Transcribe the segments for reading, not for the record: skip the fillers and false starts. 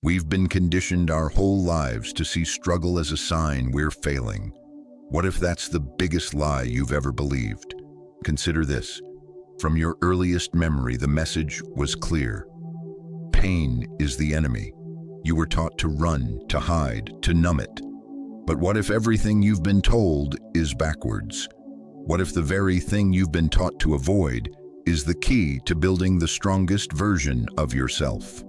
We've been conditioned our whole lives to see struggle as a sign we're failing. What if that's the biggest lie you've ever believed? Consider this. From your earliest memory, the message was clear. Pain is the enemy. You were taught to run, to hide, to numb it. But what if everything you've been told is backwards? What if the very thing you've been taught to avoid is the key to building the strongest version of yourself?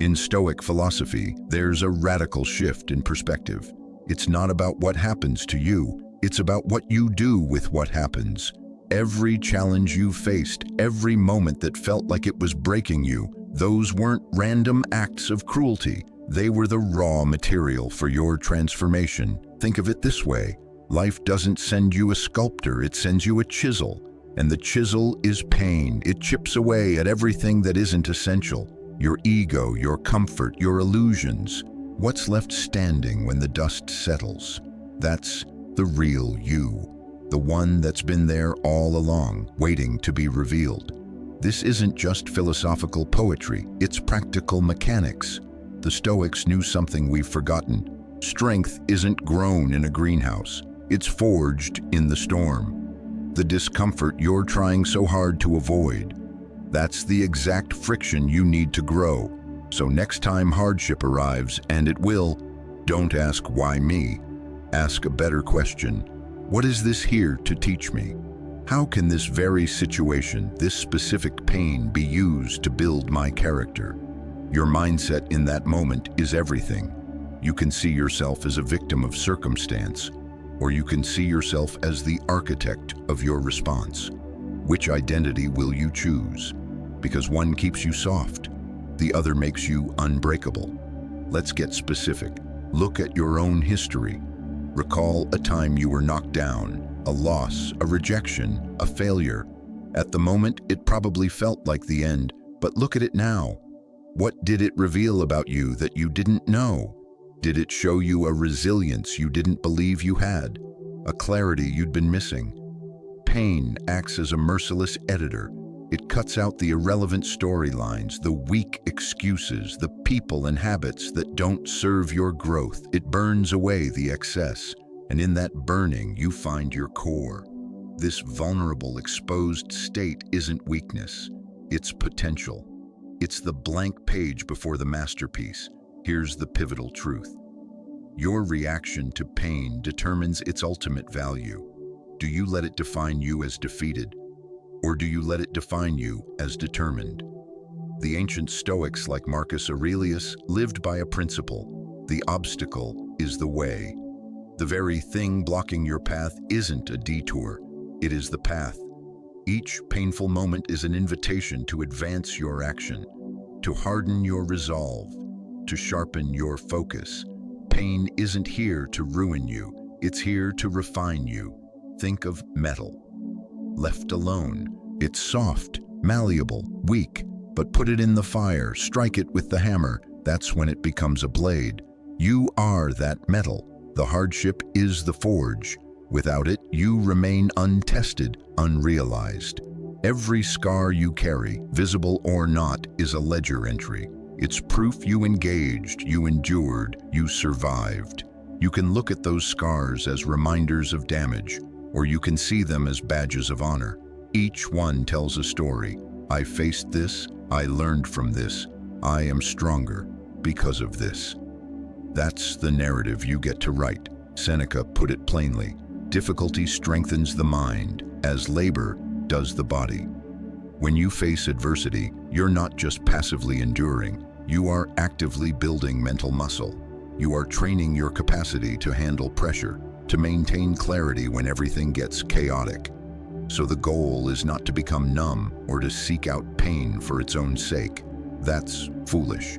In Stoic philosophy, there's a radical shift in perspective. It's not about what happens to you, it's about what you do with what happens. Every challenge you faced, every moment that felt like it was breaking you, those weren't random acts of cruelty. They were the raw material for your transformation. Think of it this way. Life doesn't send you a sculptor, it sends you a chisel. And the chisel is pain. It chips away at everything that isn't essential. Your ego, your comfort, your illusions. What's left standing when the dust settles? That's the real you. The one that's been there all along, waiting to be revealed. This isn't just philosophical poetry, it's practical mechanics. The Stoics knew something we've forgotten. Strength isn't grown in a greenhouse, it's forged in the storm. The discomfort you're trying so hard to avoid, that's the exact friction you need to grow. So next time hardship arrives, and it will, don't ask why me. Ask a better question. What is this here to teach me? How can this very situation, this specific pain, be used to build my character? Your mindset in that moment is everything. You can see yourself as a victim of circumstance, or you can see yourself as the architect of your response. Which identity will you choose? Because one keeps you soft, the other makes you unbreakable. Let's get specific. Look at your own history. Recall a time you were knocked down, a loss, a rejection, a failure. At the moment, it probably felt like the end, but look at it now. What did it reveal about you that you didn't know? Did it show you a resilience you didn't believe you had? A clarity you'd been missing? Pain acts as a merciless editor. It cuts out the irrelevant storylines, the weak excuses, the people and habits that don't serve your growth. It burns away the excess, and in that burning, you find your core. This vulnerable, exposed state isn't weakness, it's potential. It's the blank page before the masterpiece. Here's the pivotal truth. Your reaction to pain determines its ultimate value. Do you let it define you as defeated? Or do you let it define you as determined? The ancient Stoics like Marcus Aurelius lived by a principle. The obstacle is the way. The very thing blocking your path isn't a detour, it is the path. Each painful moment is an invitation to advance your action, to harden your resolve, to sharpen your focus. Pain isn't here to ruin you, it's here to refine you. Think of metal. Left alone, it's soft, malleable, weak, but put it in the fire, strike it with the hammer, that's when it becomes a blade. You are that metal. The hardship is the forge. Without it, you remain untested, unrealized. Every scar you carry, visible or not, is a ledger entry. It's proof you engaged, you endured, you survived. You can look at those scars as reminders of damage, or you can see them as badges of honor. Each one tells a story. I faced this, I learned from this, I am stronger because of this. That's the narrative you get to write. Seneca put it plainly. Difficulty strengthens the mind, as labor does the body. When you face adversity, you're not just passively enduring, you are actively building mental muscle. You are training your capacity to handle pressure, to maintain clarity when everything gets chaotic. So the goal is not to become numb or to seek out pain for its own sake. That's foolish.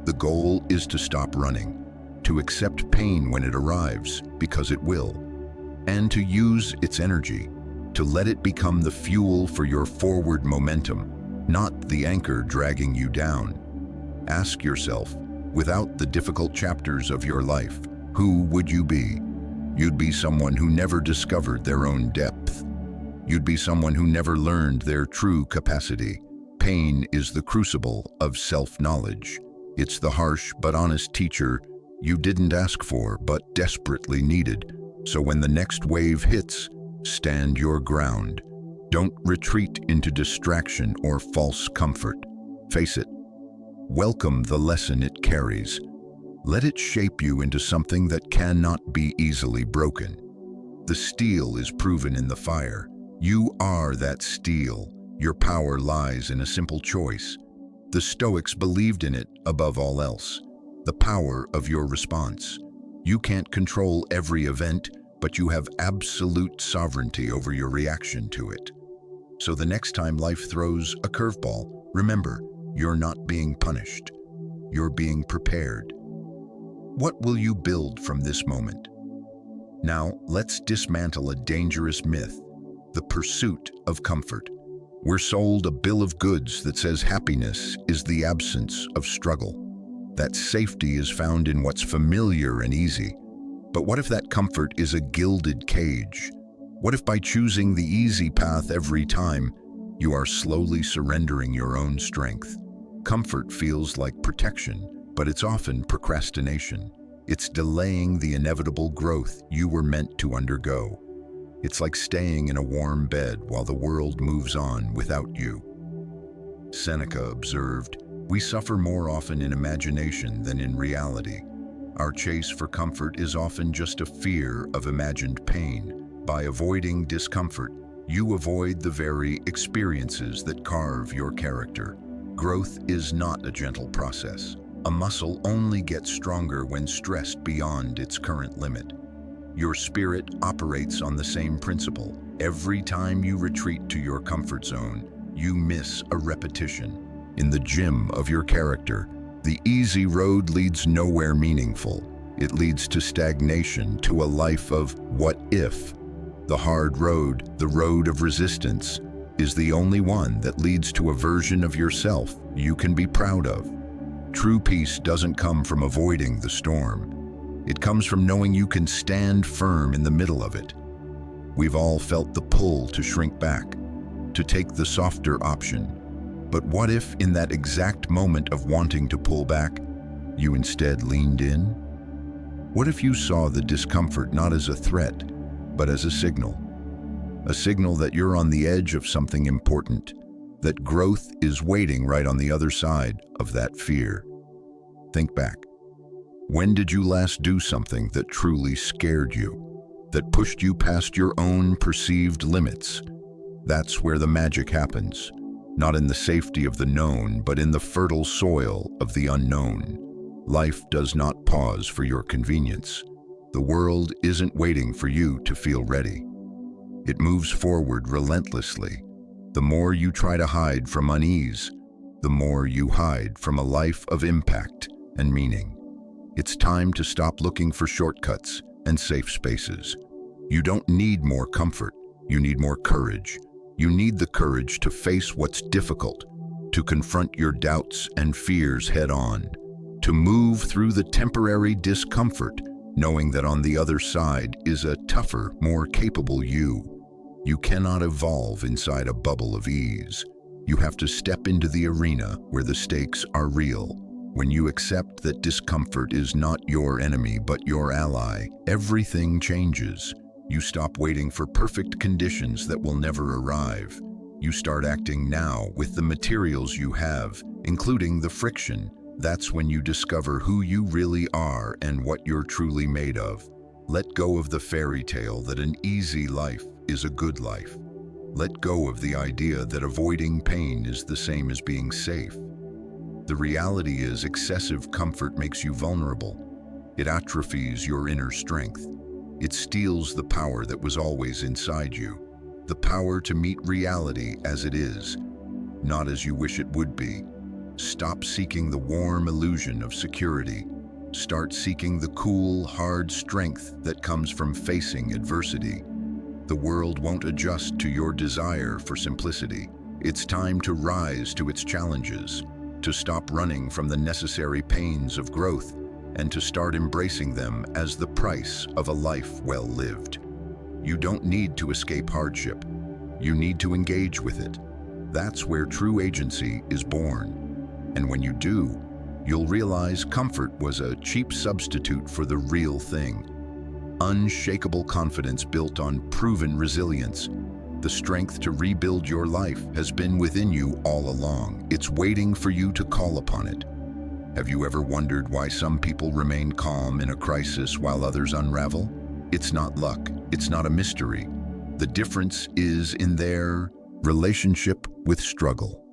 The goal is to stop running, to accept pain when it arrives, because it will, and to use its energy, to let it become the fuel for your forward momentum, not the anchor dragging you down. Ask yourself, without the difficult chapters of your life, who would you be? You'd be someone who never discovered their own depth. You'd be someone who never learned their true capacity. Pain is the crucible of self-knowledge. It's the harsh but honest teacher you didn't ask for but desperately needed. So when the next wave hits, stand your ground. Don't retreat into distraction or false comfort. Face it. Welcome the lesson it carries. Let it shape you into something that cannot be easily broken. The steel is proven in the fire. You are that steel. Your power lies in a simple choice. The Stoics believed in it above all else. The power of your response. You can't control every event, but you have absolute sovereignty over your reaction to it. So the next time life throws a curveball, remember, you're not being punished. You're being prepared. What will you build from this moment? Now, let's dismantle a dangerous myth, the pursuit of comfort. We're sold a bill of goods that says happiness is the absence of struggle, that safety is found in what's familiar and easy. But what if that comfort is a gilded cage? What if by choosing the easy path every time, you are slowly surrendering your own strength? Comfort feels like protection, but it's often procrastination. It's delaying the inevitable growth you were meant to undergo. It's like staying in a warm bed while the world moves on without you. Seneca observed, "We suffer more often in imagination than in reality." Our chase for comfort is often just a fear of imagined pain. By avoiding discomfort, you avoid the very experiences that carve your character. Growth is not a gentle process. A muscle only gets stronger when stressed beyond its current limit. Your spirit operates on the same principle. Every time you retreat to your comfort zone, you miss a repetition. In the gym of your character, the easy road leads nowhere meaningful. It leads to stagnation, to a life of what if. The hard road, the road of resistance, is the only one that leads to a version of yourself you can be proud of. True peace doesn't come from avoiding the storm. It comes from knowing you can stand firm in the middle of it. We've all felt the pull to shrink back, to take the softer option. But what if, in that exact moment of wanting to pull back, you instead leaned in? What if you saw the discomfort not as a threat, but as a signal? A signal that you're on the edge of something important, that growth is waiting right on the other side of that fear. Think back. When did you last do something that truly scared you, that pushed you past your own perceived limits? That's where the magic happens, not in the safety of the known, but in the fertile soil of the unknown. Life does not pause for your convenience. The world isn't waiting for you to feel ready. It moves forward relentlessly. The more you try to hide from unease, the more you hide from a life of impact and meaning. It's time to stop looking for shortcuts and safe spaces. You don't need more comfort, you need more courage. You need the courage to face what's difficult, to confront your doubts and fears head on, to move through the temporary discomfort, knowing that on the other side is a tougher, more capable you. You cannot evolve inside a bubble of ease. You have to step into the arena where the stakes are real. When you accept that discomfort is not your enemy but your ally, everything changes. You stop waiting for perfect conditions that will never arrive. You start acting now with the materials you have, including the friction. That's when you discover who you really are and what you're truly made of. Let go of the fairy tale that an easy life is a good life. Let go of the idea that avoiding pain is the same as being safe. The reality is excessive comfort makes you vulnerable. It atrophies your inner strength. It steals the power that was always inside you, the power to meet reality as it is, not as you wish it would be. Stop seeking the warm illusion of security. Start seeking the cool, hard strength that comes from facing adversity. The world won't adjust to your desire for simplicity. It's time to rise to its challenges, to stop running from the necessary pains of growth, and to start embracing them as the price of a life well lived. You don't need to escape hardship. You need to engage with it. That's where true agency is born. And when you do, you'll realize comfort was a cheap substitute for the real thing. Unshakable confidence built on proven resilience. The strength to rebuild your life has been within you all along. It's waiting for you to call upon it. Have you ever wondered why some people remain calm in a crisis while others unravel? It's not luck. It's not a mystery. The difference is in their relationship with struggle.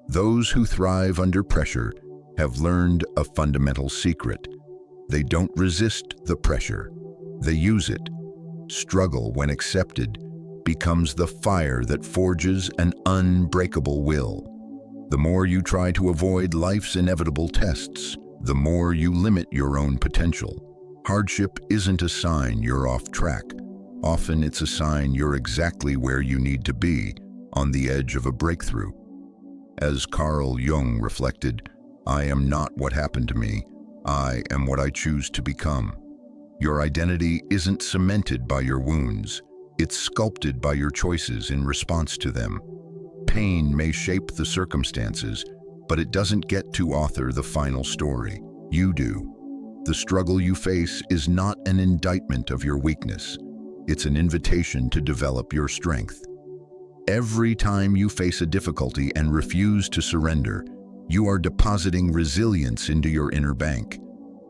Those who thrive under pressure have learned a fundamental secret. They don't resist the pressure. They use it. Struggle, when accepted, becomes the fire that forges an unbreakable will. The more you try to avoid life's inevitable tests, the more you limit your own potential. Hardship isn't a sign you're off track. Often it's a sign you're exactly where you need to be, on the edge of a breakthrough. As Carl Jung reflected, "I am not what happened to me. I am what I choose to become." Your identity isn't cemented by your wounds. It's sculpted by your choices in response to them. Pain may shape the circumstances, but it doesn't get to author the final story. You do. The struggle you face is not an indictment of your weakness. It's an invitation to develop your strength. Every time you face a difficulty and refuse to surrender, you are depositing resilience into your inner bank.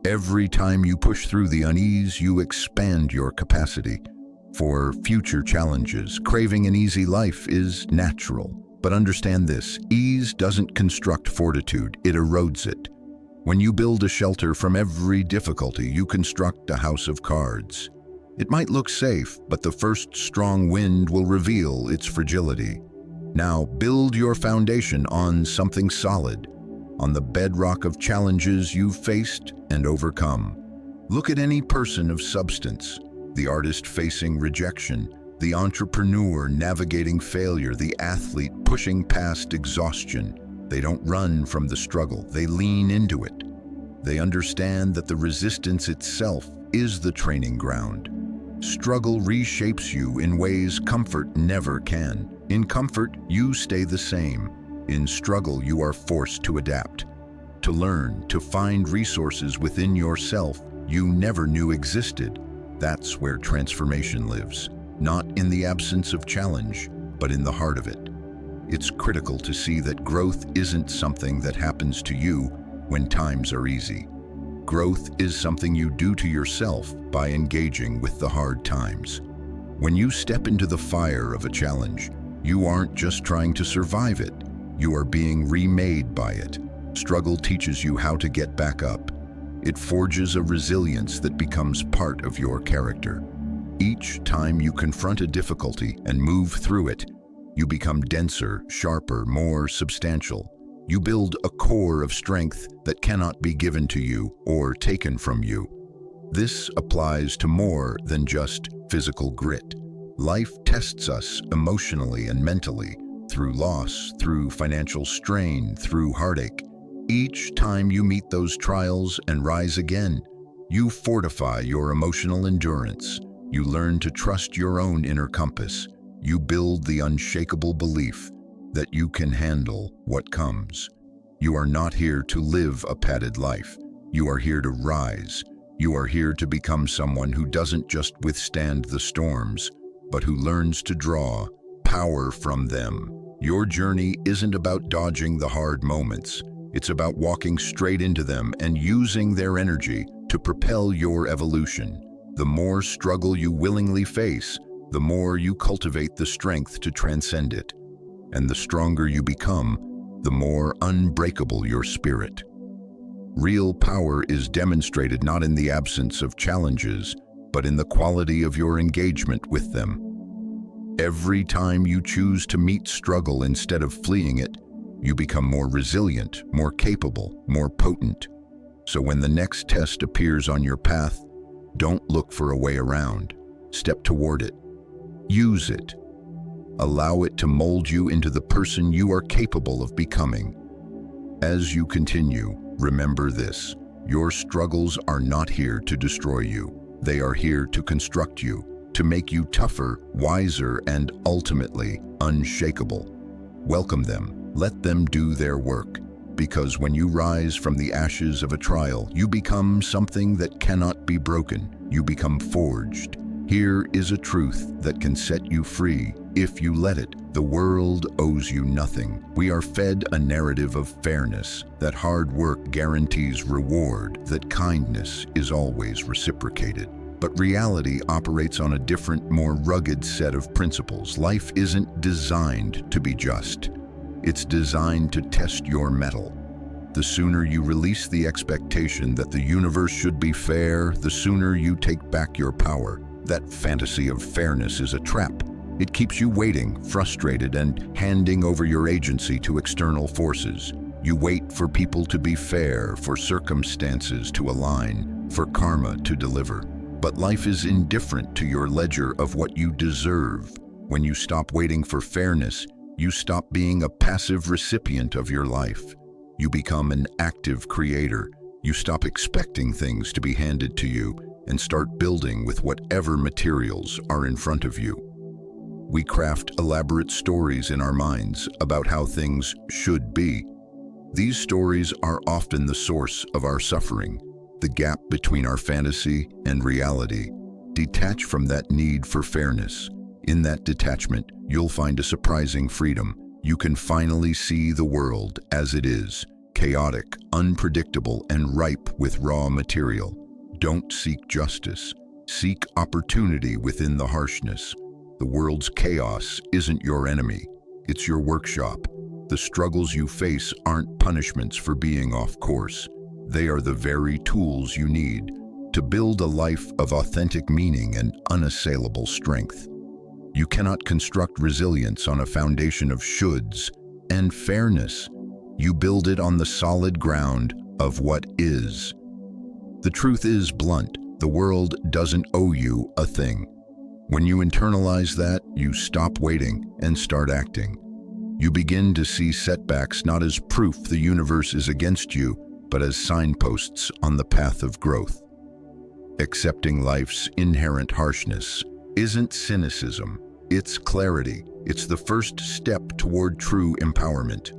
Every time you push through the unease, you expand your capacity for future challenges. Craving an easy life is natural. But understand this, ease doesn't construct fortitude, it erodes it. When you build a shelter from every difficulty, you construct a house of cards. It might look safe, but the first strong wind will reveal its fragility. Now build your foundation on something solid, on the bedrock of challenges you've faced and overcome. Look at any person of substance, the artist facing rejection, the entrepreneur navigating failure, the athlete pushing past exhaustion. They don't run from the struggle, they lean into it. They understand that the resistance itself is the training ground. Struggle reshapes you in ways comfort never can. In comfort, you stay the same. In struggle, you are forced to adapt, to learn, to find resources within yourself you never knew existed. That's where transformation lives. Not in the absence of challenge, but in the heart of it. It's critical to see that growth isn't something that happens to you when times are easy. Growth is something you do to yourself by engaging with the hard times. When you step into the fire of a challenge, you aren't just trying to survive it, you are being remade by it. Struggle teaches you how to get back up. It forges a resilience that becomes part of your character. Each time you confront a difficulty and move through it, you become denser, sharper, more substantial. You build a core of strength that cannot be given to you or taken from you. This applies to more than just physical grit. Life tests us emotionally and mentally, through loss, through financial strain, through heartache. Each time you meet those trials and rise again, you fortify your emotional endurance. You learn to trust your own inner compass. You build the unshakable belief that you can handle what comes. You are not here to live a padded life. You are here to rise. You are here to become someone who doesn't just withstand the storms, but who learns to draw power from them. Your journey isn't about dodging the hard moments. It's about walking straight into them and using their energy to propel your evolution. The more struggle you willingly face, the more you cultivate the strength to transcend it. And the stronger you become, the more unbreakable your spirit. Real power is demonstrated not in the absence of challenges, but in the quality of your engagement with them. Every time you choose to meet struggle instead of fleeing it, you become more resilient, more capable, more potent. So when the next test appears on your path, don't look for a way around. Step toward it. Use it. Allow it to mold you into the person you are capable of becoming. As you continue, remember this: your struggles are not here to destroy you. They are here to construct you, to make you tougher, wiser, and ultimately unshakable. Welcome them. Let them do their work. because when you rise from the ashes of a trial, you become something that cannot be broken. You become forged. Here is a truth that can set you free if you let it. The world owes you nothing. We are fed a narrative of fairness, that hard work guarantees reward, that kindness is always reciprocated. But reality operates on a different, more rugged set of principles. Life isn't designed to be just. It's designed to test your mettle. The sooner you release the expectation that the universe should be fair, the sooner you take back your power. That fantasy of fairness is a trap. It keeps you waiting, frustrated, and handing over your agency to external forces. You wait for people to be fair, for circumstances to align, for karma to deliver. But life is indifferent to your ledger of what you deserve. When you stop waiting for fairness, you stop being a passive recipient of your life. You become an active creator. You stop expecting things to be handed to you and start building with whatever materials are in front of you. We craft elaborate stories in our minds about how things should be. These stories are often the source of our suffering, the gap between our fantasy and reality. Detach from that need for fairness. In that detachment, you'll find a surprising freedom. You can finally see the world as it is, chaotic, unpredictable, and ripe with raw material. Don't seek justice. Seek opportunity within the harshness. The world's chaos isn't your enemy. It's your workshop. The struggles you face aren't punishments for being off course. They are the very tools you need to build a life of authentic meaning and unassailable strength. You cannot construct resilience on a foundation of shoulds and fairness. You build it on the solid ground of what is. The truth is blunt. The world doesn't owe you a thing. When you internalize that, you stop waiting and start acting. You begin to see setbacks not as proof the universe is against you, but as signposts on the path of growth. Accepting life's inherent harshness isn't cynicism, it's clarity. It's the first step toward true empowerment.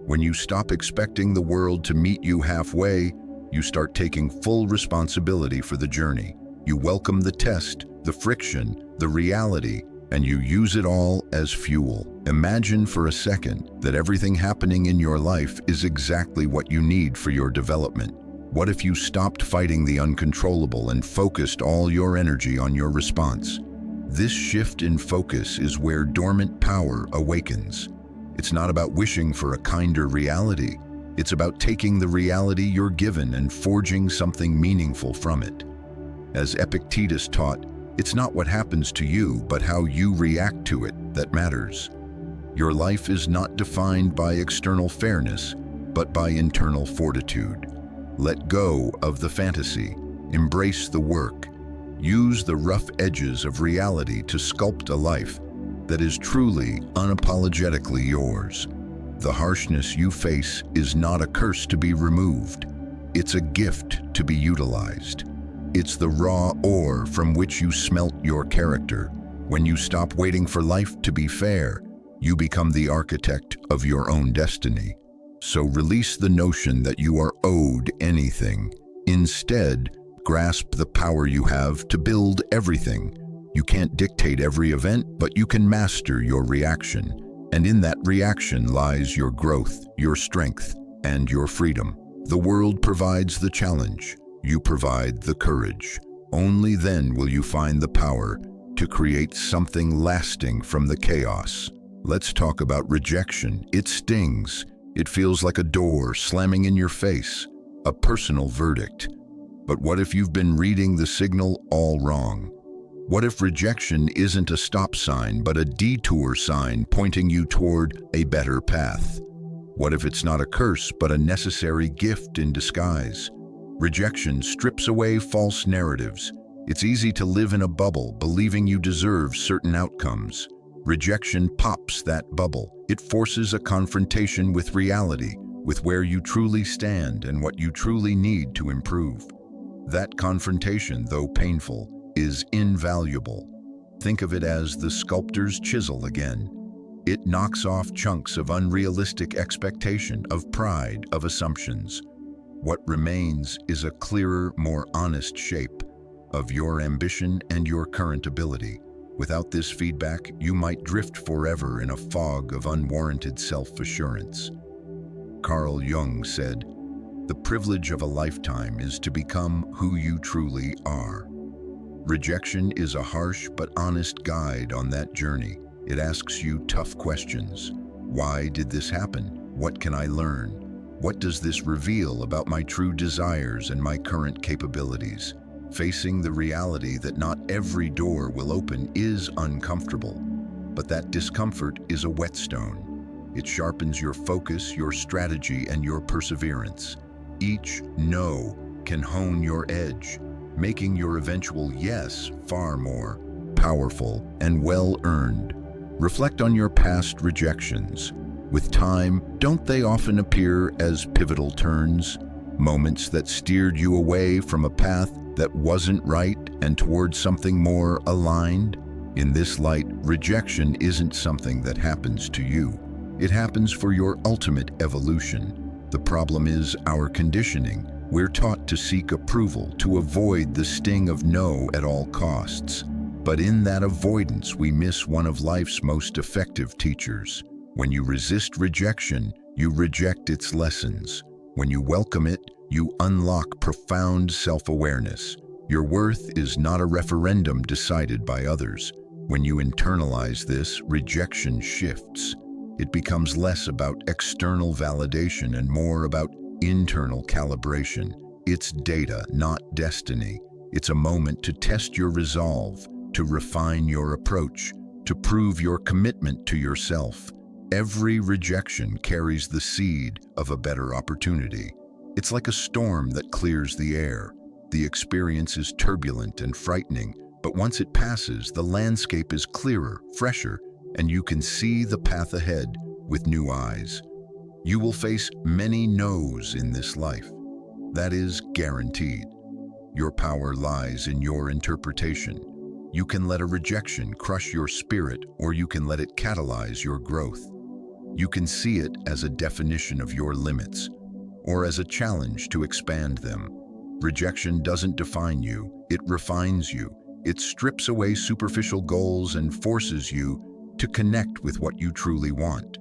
When you stop expecting the world to meet you halfway, you start taking full responsibility for the journey. You welcome the test, the friction, the reality, and you use it all as fuel. Imagine for a second that everything happening in your life is exactly what you need for your development. What if you stopped fighting the uncontrollable and focused all your energy on your response? This shift in focus is where dormant power awakens. It's not about wishing for a kinder reality. It's about taking the reality you're given and forging something meaningful from it. As Epictetus taught, it's not what happens to you, but how you react to it that matters. Your life is not defined by external fairness, but by internal fortitude. Let go of the fantasy. Embrace the work. Use the rough edges of reality to sculpt a life that is truly, unapologetically yours. The harshness you face is not a curse to be removed. It's a gift to be utilized. It's the raw ore from which you smelt your character. When you stop waiting for life to be fair, you become the architect of your own destiny. So release the notion that you are owed anything. Instead, grasp the power you have to build everything. You can't dictate every event, but you can master your reaction. And in that reaction lies your growth, your strength, and your freedom. The world provides the challenge. You provide the courage. Only then will you find the power to create something lasting from the chaos. Let's talk about rejection. It stings. It feels like a door slamming in your face, a personal verdict. But what if you've been reading the signal all wrong? What if rejection isn't a stop sign, but a detour sign pointing you toward a better path? What if it's not a curse, but a necessary gift in disguise? Rejection strips away false narratives. It's easy to live in a bubble, believing you deserve certain outcomes. Rejection pops that bubble. It forces a confrontation with reality, with where you truly stand and what you truly need to improve. That confrontation, though painful, is invaluable. Think of it as the sculptor's chisel again. It knocks off chunks of unrealistic expectation, of pride, of assumptions. What remains is a clearer, more honest shape of your ambition and your current ability. Without this feedback, you might drift forever in a fog of unwarranted self-assurance. Carl Jung said, "The privilege of a lifetime is to become who you truly are." Rejection is a harsh but honest guide on that journey. It asks you tough questions. Why did this happen? What can I learn? What does this reveal about my true desires and my current capabilities? Facing the reality that not every door will open is uncomfortable, but that discomfort is a whetstone. It sharpens your focus, your strategy, and your perseverance. Each no can hone your edge, making your eventual yes far more powerful and well-earned. Reflect on your past rejections. With time, don't they often appear as pivotal turns? Moments that steered you away from a path that wasn't right and towards something more aligned? In this light, rejection isn't something that happens to you. It happens for your ultimate evolution. The problem is our conditioning. We're taught to seek approval, to avoid the sting of no at all costs. But in that avoidance, we miss one of life's most effective teachers. When you resist rejection, you reject its lessons. When you welcome it, you unlock profound self-awareness. Your worth is not a referendum decided by others. When you internalize this, rejection shifts. It becomes less about external validation and more about internal calibration. It's data, not destiny. It's a moment to test your resolve, to refine your approach, to prove your commitment to yourself. Every rejection carries the seed of a better opportunity. It's like a storm that clears the air. The experience is turbulent and frightening, but once it passes, the landscape is clearer, fresher, and you can see the path ahead with new eyes. You will face many no's in this life. That is guaranteed. Your power lies in your interpretation. You can let a rejection crush your spirit, or you can let it catalyze your growth. You can see it as a definition of your limits, or as a challenge to expand them. Rejection doesn't define you, it refines you. It strips away superficial goals and forces you to connect with what you truly want.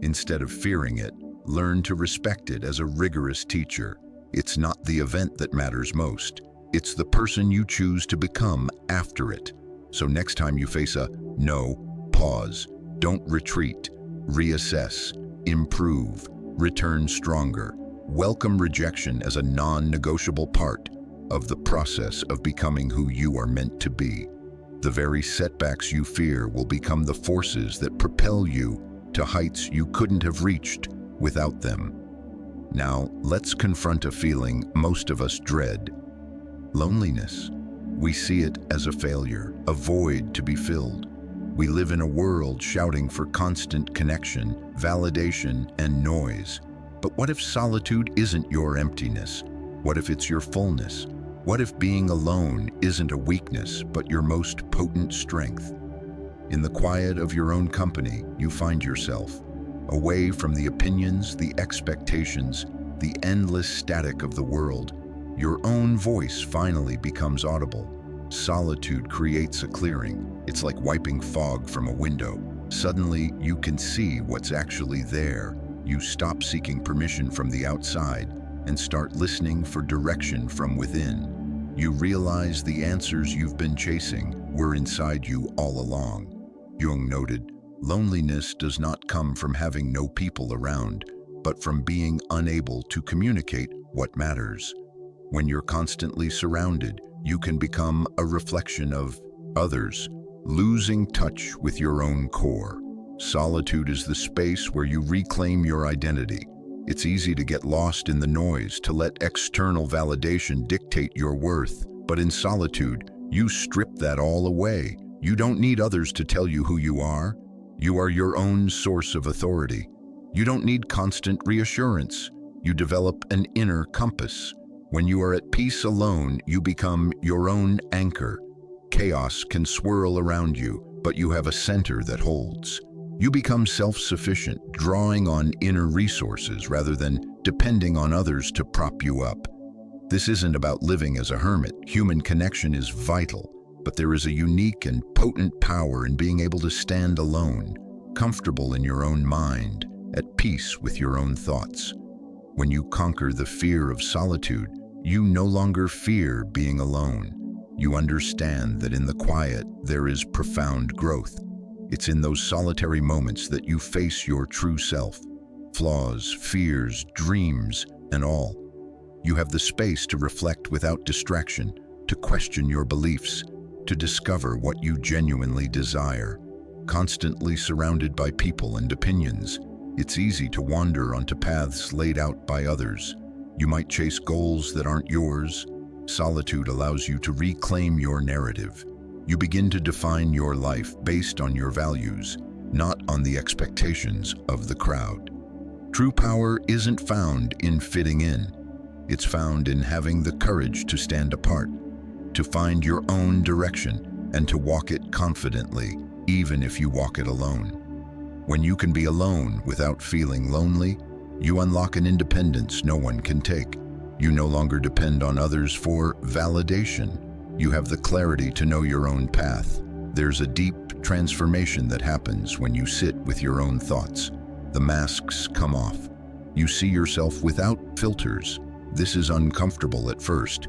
Instead of fearing it, learn to respect it as a rigorous teacher. It's not the event that matters most. It's the person you choose to become after it. So next time you face a no, pause. Don't retreat. Reassess. Improve. Return stronger. Welcome rejection as a non-negotiable part of the process of becoming who you are meant to be. The very setbacks you fear will become the forces that propel you to heights you couldn't have reached without them. Now, let's confront a feeling most of us dread: loneliness. We see it as a failure, a void to be filled. We live in a world shouting for constant connection, validation, and noise. But what if solitude isn't your emptiness? What if it's your fullness? What if being alone isn't a weakness, but your most potent strength? In the quiet of your own company, you find yourself, away from the opinions, the expectations, the endless static of the world. Your own voice finally becomes audible. Solitude creates a clearing. It's like wiping fog from a window. Suddenly, you can see what's actually there. You stop seeking permission from the outside and start listening for direction from within. You realize the answers you've been chasing were inside you all along. Jung noted, loneliness does not come from having no people around, but from being unable to communicate what matters. When you're constantly surrounded, you can become a reflection of others, losing touch with your own core. Solitude is the space where you reclaim your identity. It's easy to get lost in the noise, to let external validation dictate your worth. But in solitude, you strip that all away. You don't need others to tell you who you are. You are your own source of authority. You don't need constant reassurance. You develop an inner compass. When you are at peace alone, you become your own anchor. Chaos can swirl around you, but you have a center that holds. You become self-sufficient, drawing on inner resources rather than depending on others to prop you up. This isn't about living as a hermit. Human connection is vital, but there is a unique and potent power in being able to stand alone, comfortable in your own mind, at peace with your own thoughts. When you conquer the fear of solitude, you no longer fear being alone. You understand that in the quiet there is profound growth. It's in those solitary moments that you face your true self, flaws, fears, dreams, and all. You have the space to reflect without distraction, to question your beliefs, to discover what you genuinely desire. Constantly surrounded by people and opinions, it's easy to wander onto paths laid out by others. You might chase goals that aren't yours. Solitude allows you to reclaim your narrative. You begin to define your life based on your values, not on the expectations of the crowd. True power isn't found in fitting in. It's found in having the courage to stand apart, to find your own direction, and to walk it confidently, even if you walk it alone. When you can be alone without feeling lonely, you unlock an independence no one can take. You no longer depend on others for validation. You have the clarity to know your own path. There's a deep transformation that happens when you sit with your own thoughts. The masks come off. You see yourself without filters. This is uncomfortable at first,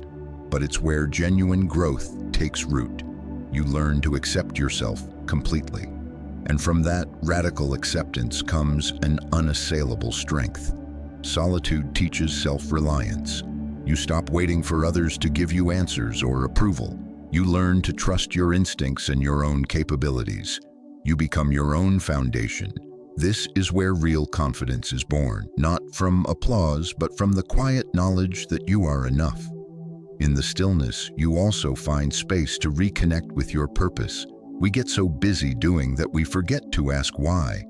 but it's where genuine growth takes root. You learn to accept yourself completely. And from that radical acceptance comes an unassailable strength. Solitude teaches self-reliance. You stop waiting for others to give you answers or approval. You learn to trust your instincts and your own capabilities. You become your own foundation. This is where real confidence is born, not from applause, but from the quiet knowledge that you are enough. In the stillness, you also find space to reconnect with your purpose. We get so busy doing that we forget to ask why.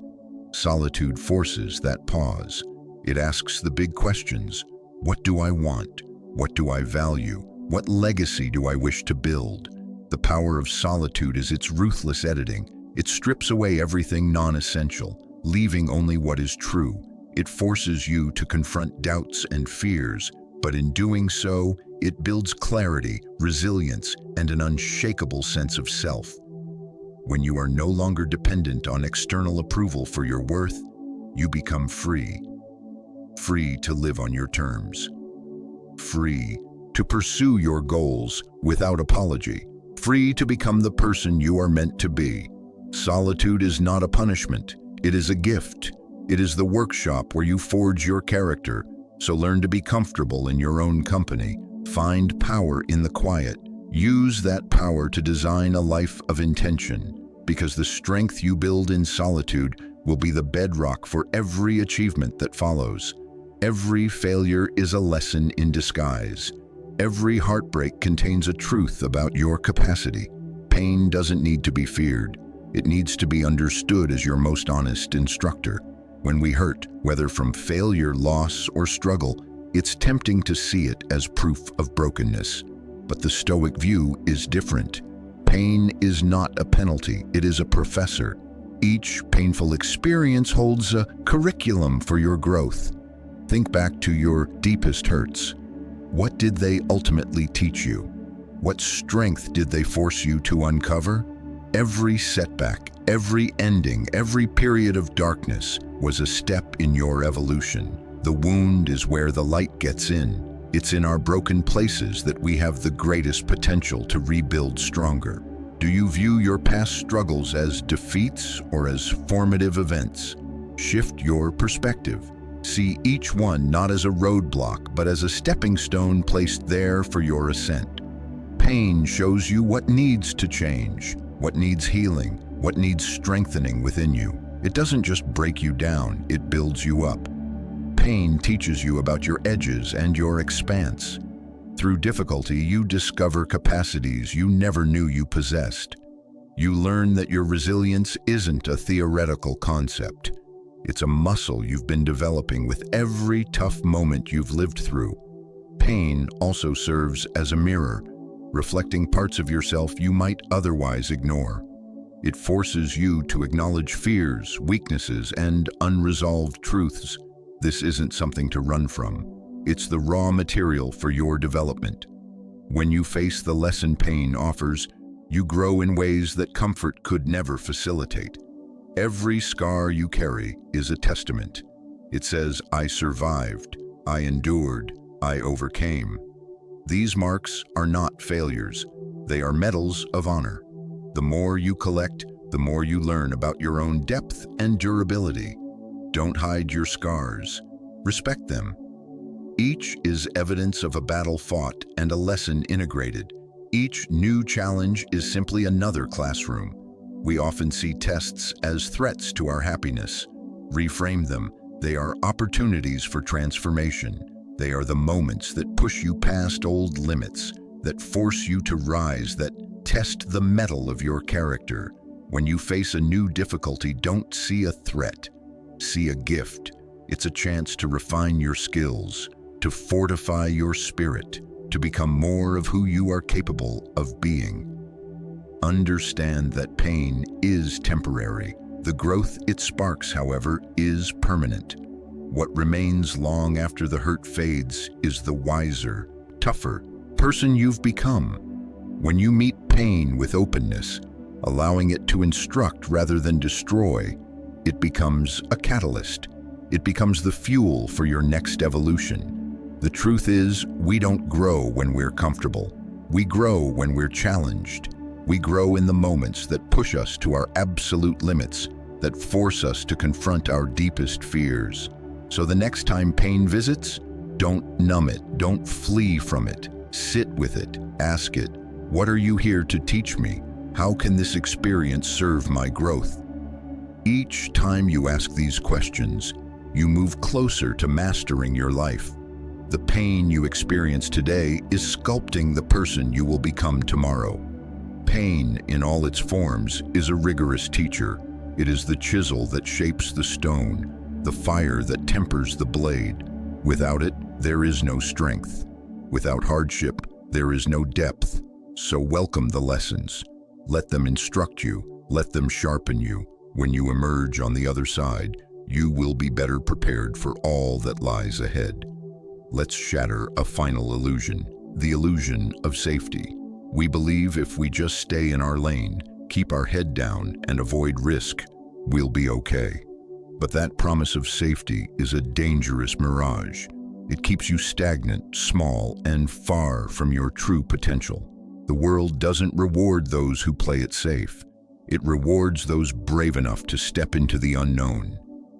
Solitude forces that pause. It asks the big questions. What do I want? What do I value? What legacy do I wish to build? The power of solitude is its ruthless editing. It strips away everything non-essential, leaving only what is true. It forces you to confront doubts and fears, but in doing so, it builds clarity, resilience, and an unshakable sense of self. When you are no longer dependent on external approval for your worth, you become free. Free to live on your terms. Free to pursue your goals without apology. Free to become the person you are meant to be. Solitude is not a punishment. It is a gift. It is the workshop where you forge your character. So learn to be comfortable in your own company. Find power in the quiet. Use that power to design a life of intention, because the strength you build in solitude will be the bedrock for every achievement that follows. Every failure is a lesson in disguise. Every heartbreak contains a truth about your capacity. Pain doesn't need to be feared. It needs to be understood as your most honest instructor. When we hurt, whether from failure, loss, or struggle, it's tempting to see it as proof of brokenness. But the Stoic view is different. Pain is not a penalty, it is a professor. Each painful experience holds a curriculum for your growth. Think back to your deepest hurts. What did they ultimately teach you? What strength did they force you to uncover? Every setback, every ending, every period of darkness was a step in your evolution. The wound is where the light gets in. It's in our broken places that we have the greatest potential to rebuild stronger. Do you view your past struggles as defeats or as formative events? Shift your perspective. See each one not as a roadblock, but as a stepping stone placed there for your ascent. Pain shows you what needs to change, what needs healing, what needs strengthening within you. It doesn't just break you down, it builds you up. Pain teaches you about your edges and your expanse. Through difficulty, you discover capacities you never knew you possessed. You learn that your resilience isn't a theoretical concept. It's a muscle you've been developing with every tough moment you've lived through. Pain also serves as a mirror, reflecting parts of yourself you might otherwise ignore. It forces you to acknowledge fears, weaknesses, and unresolved truths. This isn't something to run from. It's the raw material for your development. When you face the lesson pain offers, you grow in ways that comfort could never facilitate. Every scar you carry is a testament. It says, I survived, I endured, I overcame. These marks are not failures. They are medals of honor. The more you collect, the more you learn about your own depth and durability. Don't hide your scars. Respect them. Each is evidence of a battle fought and a lesson integrated. Each new challenge is simply another classroom. We often see tests as threats to our happiness. Reframe them. They are opportunities for transformation. They are the moments that push you past old limits, that force you to rise, that test the mettle of your character. When you face a new difficulty, don't see a threat. See a gift. It's a chance to refine your skills, to fortify your spirit, to become more of who you are capable of being. Understand that pain is temporary. The growth it sparks, however, is permanent. What remains long after the hurt fades is the wiser, tougher person you've become. When you meet pain with openness, allowing it to instruct rather than destroy, it becomes a catalyst. It becomes the fuel for your next evolution. The truth is, we don't grow when we're comfortable. We grow when we're challenged. We grow in the moments that push us to our absolute limits, that force us to confront our deepest fears. So the next time pain visits, don't numb it, don't flee from it. Sit with it, ask it, what are you here to teach me? How can this experience serve my growth? Each time you ask these questions, you move closer to mastering your life. The pain you experience today is sculpting the person you will become tomorrow. Pain, in all its forms, is a rigorous teacher. It is the chisel that shapes the stone, the fire that tempers the blade. Without it, there is no strength. Without hardship, there is no depth. So welcome the lessons. Let them instruct you. Let them sharpen you. When you emerge on the other side, you will be better prepared for all that lies ahead. Let's shatter a final illusion, the illusion of safety. We believe if we just stay in our lane, keep our head down, and avoid risk, we'll be okay. But that promise of safety is a dangerous mirage. It keeps you stagnant, small, and far from your true potential. The world doesn't reward those who play it safe. It rewards those brave enough to step into the unknown.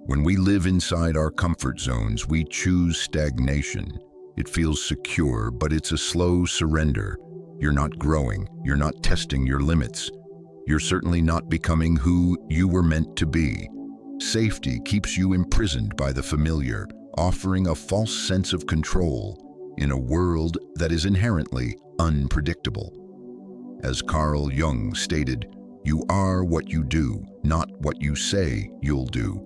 When we live inside our comfort zones, we choose stagnation. It feels secure, but it's a slow surrender. You're not growing. You're not testing your limits. You're certainly not becoming who you were meant to be. Safety keeps you imprisoned by the familiar, offering a false sense of control in a world that is inherently unpredictable. As Carl Jung stated, you are what you do, not what you say you'll do.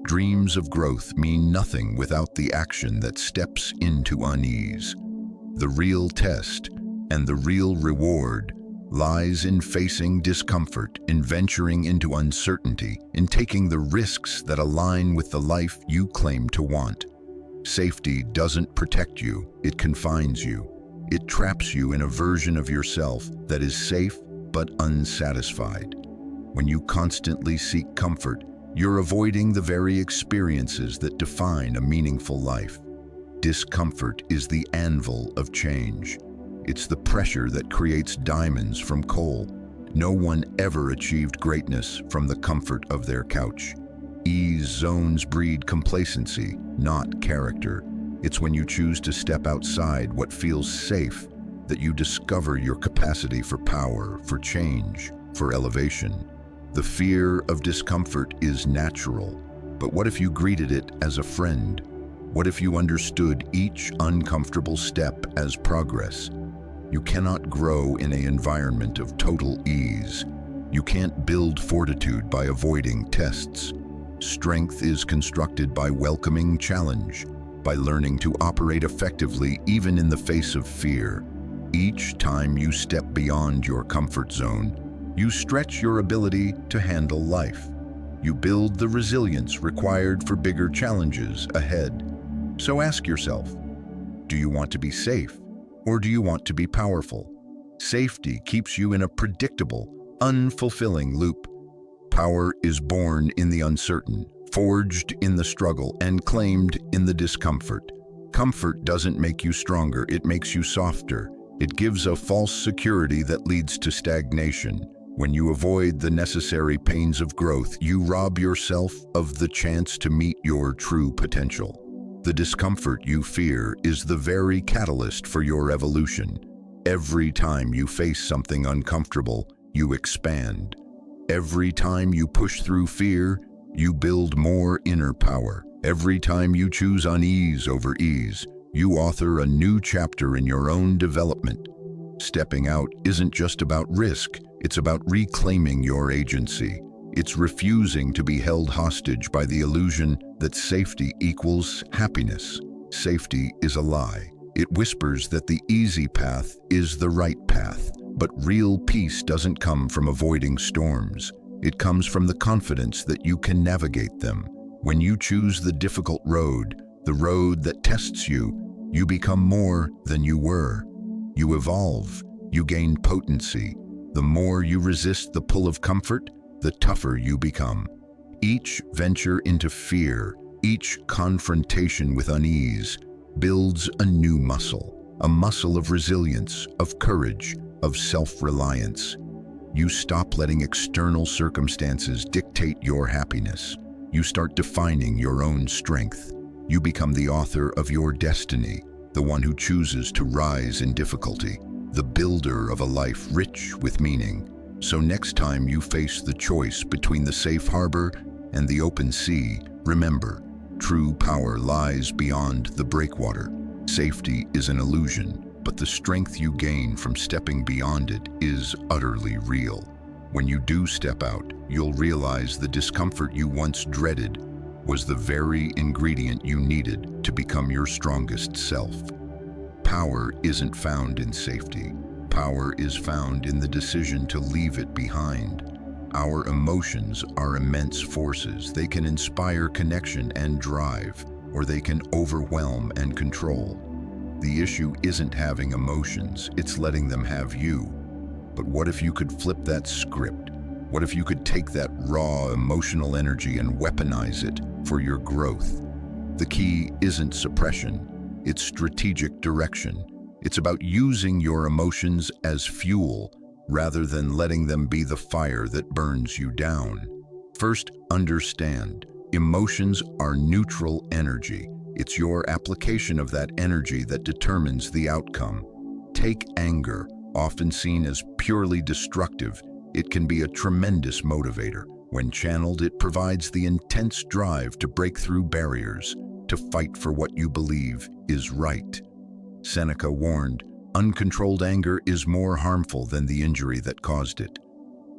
Dreams of growth mean nothing without the action that steps into unease. The real test and the real reward lies in facing discomfort, in venturing into uncertainty, in taking the risks that align with the life you claim to want. Safety doesn't protect you, it confines you. It traps you in a version of yourself that is safe but unsatisfied. When you constantly seek comfort, you're avoiding the very experiences that define a meaningful life. Discomfort is the anvil of change. It's the pressure that creates diamonds from coal. No one ever achieved greatness from the comfort of their couch. Ease zones breed complacency, not character. It's when you choose to step outside what feels safe that you discover your capacity for power, for change, for elevation. The fear of discomfort is natural, but what if you greeted it as a friend? What if you understood each uncomfortable step as progress? You cannot grow in an environment of total ease. You can't build fortitude by avoiding tests. Strength is constructed by welcoming challenge, by learning to operate effectively even in the face of fear. Each time you step beyond your comfort zone, You stretch your ability to handle life. You build the resilience required for bigger challenges ahead. So ask yourself, do you want to be safe, or do you want to be powerful? Safety keeps you in a predictable, unfulfilling loop. Power is born in the uncertain, forged in the struggle, and claimed in the discomfort. Comfort doesn't make you stronger, it makes you softer. It gives a false security that leads to stagnation. When you avoid the necessary pains of growth, you rob yourself of the chance to meet your true potential. The discomfort you fear is the very catalyst for your evolution. Every time you face something uncomfortable, you expand. Every time you push through fear, you build more inner power. Every time you choose unease over ease, you author a new chapter in your own development. Stepping out isn't just about risk, it's about reclaiming your agency. It's refusing to be held hostage by the illusion that safety equals happiness. Safety is a lie. It whispers that the easy path is the right path. But real peace doesn't come from avoiding storms. It comes from the confidence that you can navigate them. When you choose the difficult road, the road that tests you, you become more than you were. You evolve. You gain potency. The more you resist the pull of comfort, the tougher you become. Each venture into fear, each confrontation with unease, builds a new muscle, a muscle of resilience, of courage, of self-reliance. You stop letting external circumstances dictate your happiness. You start defining your own strength. You become the author of your destiny, the one who chooses to rise in difficulty, the builder of a life rich with meaning. So next time you face the choice between the safe harbor and the open sea, remember, true power lies beyond the breakwater. Safety is an illusion, but the strength you gain from stepping beyond it is utterly real. When you do step out, you'll realize the discomfort you once dreaded was the very ingredient you needed to become your strongest self. Power isn't found in safety. Power is found in the decision to leave it behind. Our emotions are immense forces. They can inspire connection and drive, or they can overwhelm and control. The issue isn't having emotions, it's letting them have you. But what if you could flip that script? What if you could take that raw emotional energy and weaponize it for your growth? The key isn't suppression, it's strategic direction. It's about using your emotions as fuel rather than letting them be the fire that burns you down. First, understand, emotions are neutral energy. It's your application of that energy that determines the outcome. Take anger, often seen as purely destructive. It can be a tremendous motivator. When channeled, it provides the intense drive to break through barriers, to fight for what you believe is right. Seneca warned, uncontrolled anger is more harmful than the injury that caused it.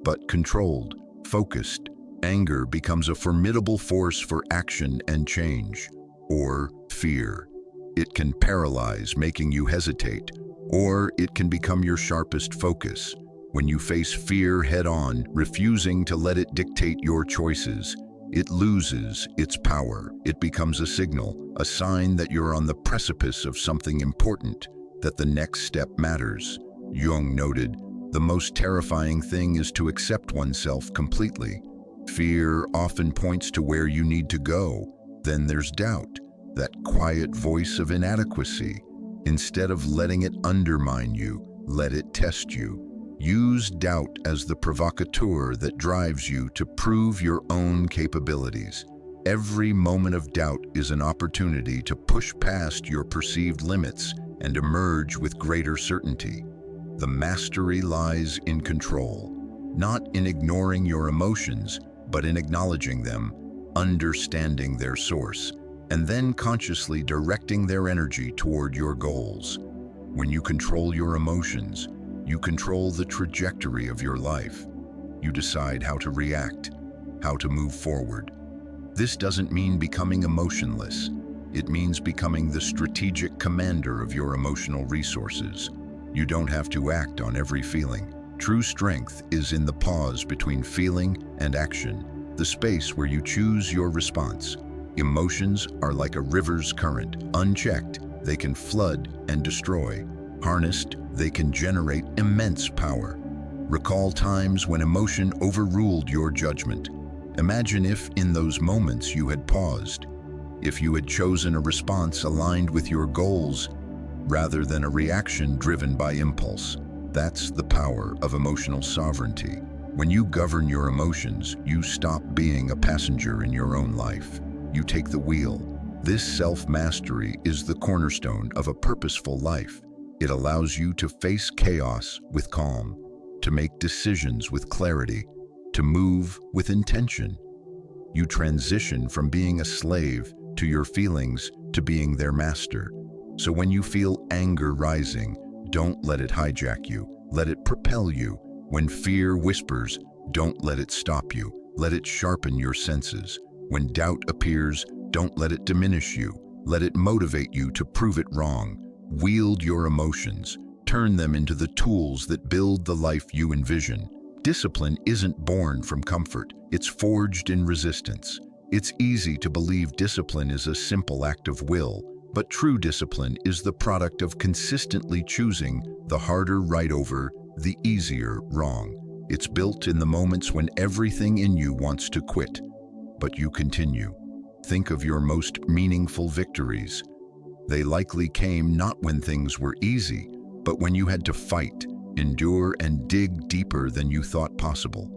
But controlled, focused, anger becomes a formidable force for action and change. Or fear. It can paralyze, making you hesitate, or it can become your sharpest focus. When you face fear head-on, refusing to let it dictate your choices, it loses its power. It becomes a signal, a sign that you're on the precipice of something important, that the next step matters. Jung noted, the most terrifying thing is to accept oneself completely. Fear often points to where you need to go. Then there's doubt, that quiet voice of inadequacy. Instead of letting it undermine you, let it test you. Use doubt as the provocateur that drives you to prove your own capabilities. Every moment of doubt is an opportunity to push past your perceived limits and emerge with greater certainty. The mastery lies in control, not in ignoring your emotions, but in acknowledging them, understanding their source, and then consciously directing their energy toward your goals. When you control your emotions, you control the trajectory of your life. You decide how to react, how to move forward. This doesn't mean becoming emotionless. It means becoming the strategic commander of your emotional resources. You don't have to act on every feeling. True strength is in the pause between feeling and action, the space where you choose your response. Emotions are like a river's current. Unchecked, they can flood and destroy. Harnessed, they can generate immense power. Recall times when emotion overruled your judgment. Imagine if, in those moments, you had paused. If you had chosen a response aligned with your goals, rather than a reaction driven by impulse. That's the power of emotional sovereignty. When you govern your emotions, you stop being a passenger in your own life. You take the wheel. This self-mastery is the cornerstone of a purposeful life. It allows you to face chaos with calm, to make decisions with clarity, to move with intention. You transition from being a slave to your feelings to being their master. So when you feel anger rising, don't let it hijack you. Let it propel you. When fear whispers, don't let it stop you. Let it sharpen your senses. When doubt appears, don't let it diminish you. Let it motivate you to prove it wrong. Wield your emotions. Turn them into the tools that build the life you envision. Discipline isn't born from comfort. It's forged in resistance. It's easy to believe discipline is a simple act of will, but true discipline is the product of consistently choosing the harder right over the easier wrong. It's built in the moments when everything in you wants to quit, but you continue. Think of your most meaningful victories. They likely came not when things were easy, but when you had to fight, endure, and dig deeper than you thought possible.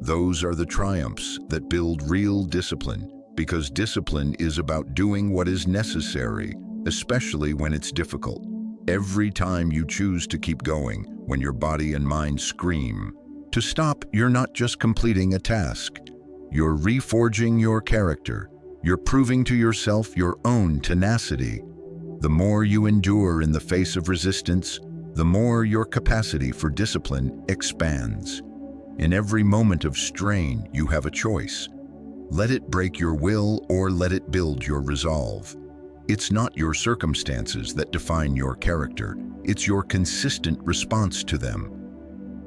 Those are the triumphs that build real discipline, because discipline is about doing what is necessary, especially when it's difficult. Every time you choose to keep going, when your body and mind scream to stop, you're not just completing a task. You're reforging your character. You're proving to yourself your own tenacity. The more you endure in the face of resistance, the more your capacity for discipline expands. In every moment of strain, you have a choice. Let it break your will or let it build your resolve. It's not your circumstances that define your character. It's your consistent response to them.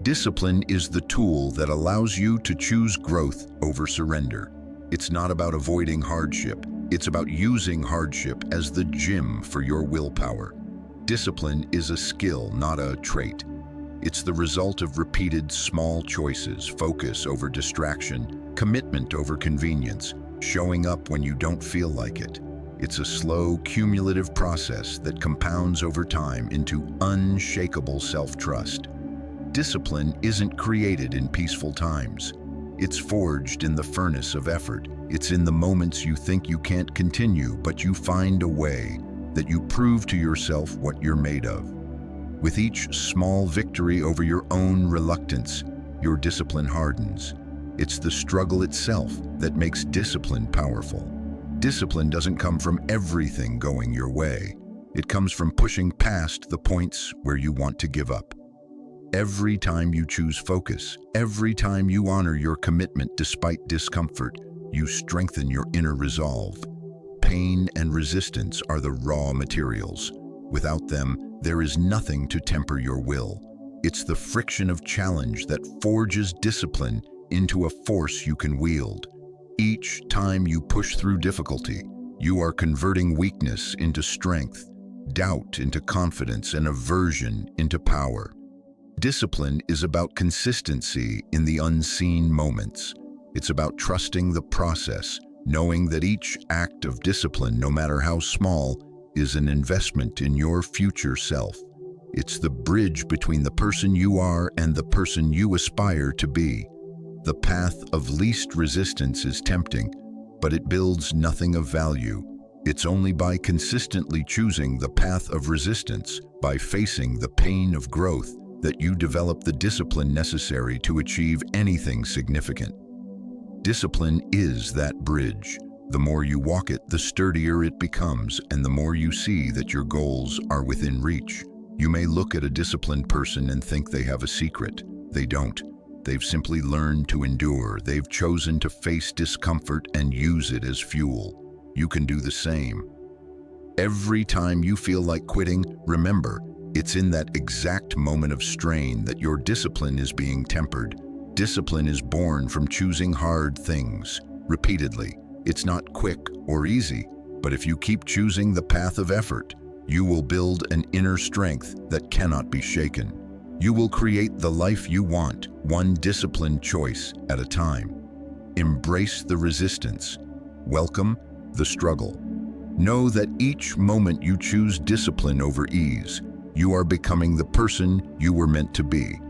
Discipline is the tool that allows you to choose growth over surrender. It's not about avoiding hardship. It's about using hardship as the gym for your willpower. Discipline is a skill, not a trait. It's the result of repeated small choices, focus over distraction, commitment over convenience, showing up when you don't feel like it. It's a slow, cumulative process that compounds over time into unshakable self-trust. Discipline isn't created in peaceful times. It's forged in the furnace of effort. It's in the moments you think you can't continue, but you find a way, that you prove to yourself what you're made of. With each small victory over your own reluctance, your discipline hardens. It's the struggle itself that makes discipline powerful. Discipline doesn't come from everything going your way. It comes from pushing past the points where you want to give up. Every time you choose focus, every time you honor your commitment despite discomfort, you strengthen your inner resolve. Pain and resistance are the raw materials. Without them, there is nothing to temper your will. It's the friction of challenge that forges discipline into a force you can wield. Each time you push through difficulty, you are converting weakness into strength, doubt into confidence, and aversion into power. Discipline is about consistency in the unseen moments. It's about trusting the process, knowing that each act of discipline, no matter how small, is an investment in your future self. It's the bridge between the person you are and the person you aspire to be. The path of least resistance is tempting, but it builds nothing of value. It's only by consistently choosing the path of resistance, by facing the pain of growth, that you develop the discipline necessary to achieve anything significant. Discipline is that bridge. The more you walk it, the sturdier it becomes, and the more you see that your goals are within reach. You may look at a disciplined person and think they have a secret. They don't. They've simply learned to endure. They've chosen to face discomfort and use it as fuel. You can do the same. Every time you feel like quitting, remember, It's in that exact moment of strain that your discipline is being tempered. Discipline is born from choosing hard things repeatedly. It's not quick or easy, but if you keep choosing the path of effort, you will build an inner strength that cannot be shaken. You will create the life you want, one disciplined choice at a time. Embrace the resistance. Welcome the struggle. Know that each moment you choose discipline over ease, you are becoming the person you were meant to be.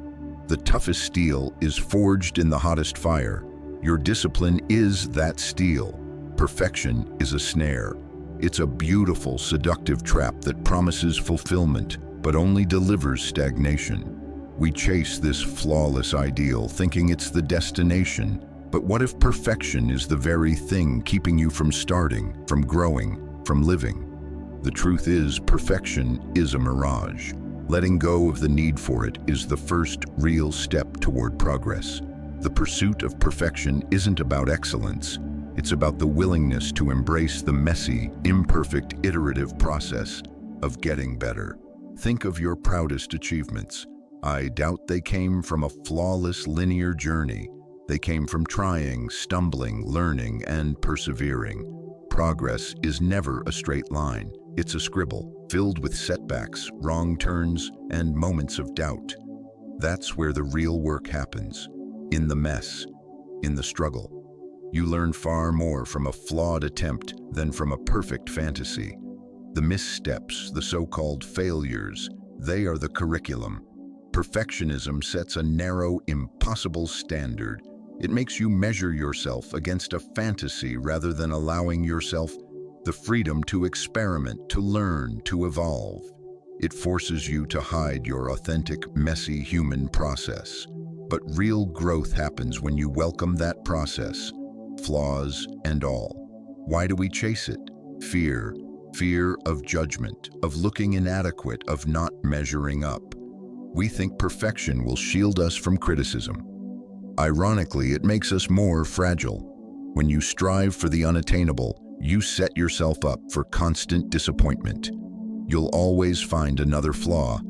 The toughest steel is forged in the hottest fire. Your discipline is that steel. Perfection is a snare. It's a beautiful, seductive trap that promises fulfillment, but only delivers stagnation. We chase this flawless ideal, thinking it's the destination. But what if perfection is the very thing keeping you from starting, from growing, from living? The truth is, perfection is a mirage. Letting go of the need for it is the first real step toward progress. The pursuit of perfection isn't about excellence. It's about the willingness to embrace the messy, imperfect, iterative process of getting better. Think of your proudest achievements. I doubt they came from a flawless, linear journey. They came from trying, stumbling, learning, and persevering. Progress is never a straight line. It's a scribble, filled with setbacks, wrong turns, and moments of doubt. That's where the real work happens. In the mess, in the struggle. You learn far more from a flawed attempt than from a perfect fantasy. The missteps, the so-called failures, they are the curriculum. Perfectionism sets a narrow, impossible standard. It makes you measure yourself against a fantasy rather than allowing yourself the freedom to experiment, to learn, to evolve. It forces you to hide your authentic, messy human process. But real growth happens when you welcome that process, flaws and all. Why do we chase it? Fear. Fear of judgment, of looking inadequate, of not measuring up. We think perfection will shield us from criticism. Ironically, it makes us more fragile. When you strive for the unattainable, you set yourself up for constant disappointment. You'll always find another flaw,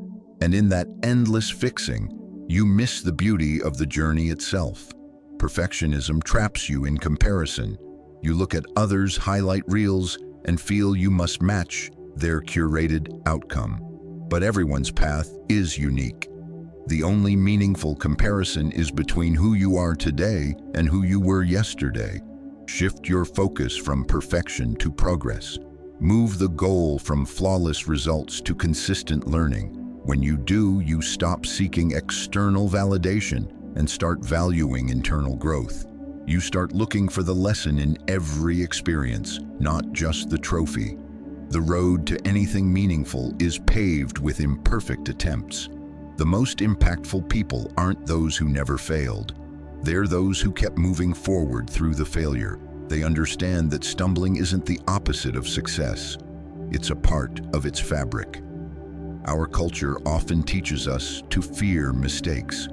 and in that endless fixing, you miss the beauty of the journey itself. Perfectionism traps you in comparison. You look at others' highlight reels and feel you must match their curated outcome. But everyone's path is unique. The only meaningful comparison is between who you are today and who you were yesterday. Shift your focus from perfection to progress. Move the goal from flawless results to consistent learning. When you do, you stop seeking external validation and start valuing internal growth. You start looking for the lesson in every experience, not just the trophy. The road to anything meaningful is paved with imperfect attempts. The most impactful people aren't those who never failed. They're those who kept moving forward through the failure. They understand that stumbling isn't the opposite of success. It's a part of its fabric. Our culture often teaches us to fear mistakes,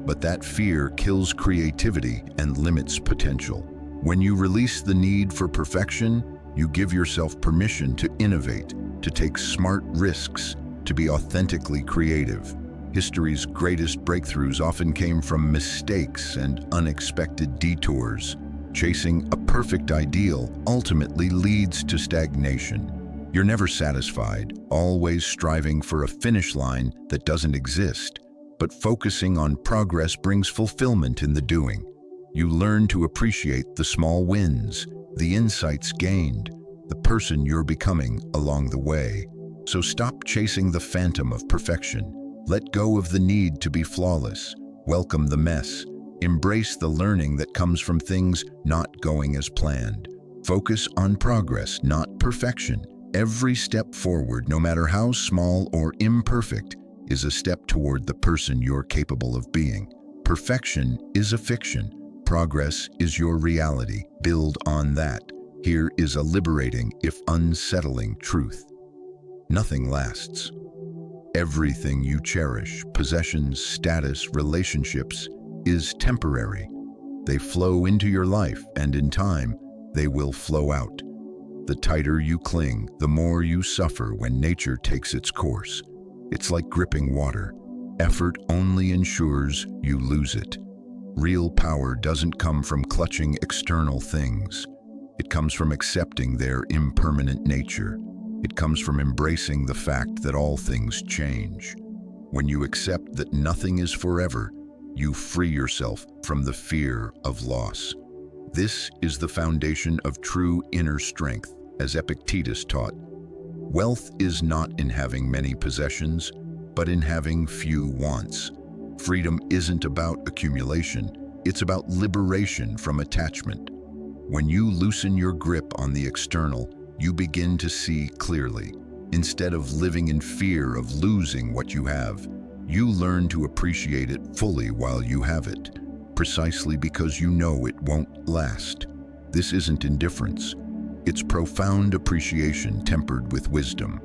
but that fear kills creativity and limits potential. When you release the need for perfection, you give yourself permission to innovate, to take smart risks, to be authentically creative. History's greatest breakthroughs often came from mistakes and unexpected detours. Chasing a perfect ideal ultimately leads to stagnation. You're never satisfied, always striving for a finish line that doesn't exist. But focusing on progress brings fulfillment in the doing. You learn to appreciate the small wins, the insights gained, the person you're becoming along the way. So stop chasing the phantom of perfection. Let go of the need to be flawless. Welcome the mess. Embrace the learning that comes from things not going as planned. Focus on progress, not perfection. Every step forward, no matter how small or imperfect, is a step toward the person you're capable of being. Perfection is a fiction. Progress is your reality. Build on that. Here is a liberating, if unsettling, truth. Nothing lasts. Everything you cherish, possessions, status, relationships, is temporary. They flow into your life, and in time, they will flow out. The tighter you cling, the more you suffer when nature takes its course. It's like gripping water. Effort only ensures you lose it. Real power doesn't come from clutching external things. It comes from accepting their impermanent nature. It comes from embracing the fact that all things change. When you accept that nothing is forever, you free yourself from the fear of loss. This is the foundation of true inner strength, as Epictetus taught. Wealth is not in having many possessions, but in having few wants. Freedom isn't about accumulation, it's about liberation from attachment. When you loosen your grip on the external, you begin to see clearly. Instead of living in fear of losing what you have, you learn to appreciate it fully while you have it, precisely because you know it won't last. This isn't indifference. It's profound appreciation tempered with wisdom.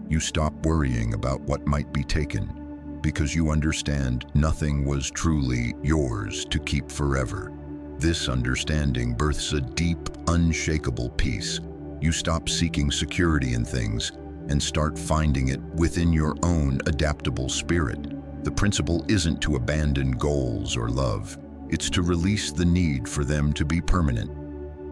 You stop worrying about what might be taken, because you understand nothing was truly yours to keep forever. This understanding births a deep, unshakable peace. You stop seeking security in things and start finding it within your own adaptable spirit. The principle isn't to abandon goals or love. It's to release the need for them to be permanent.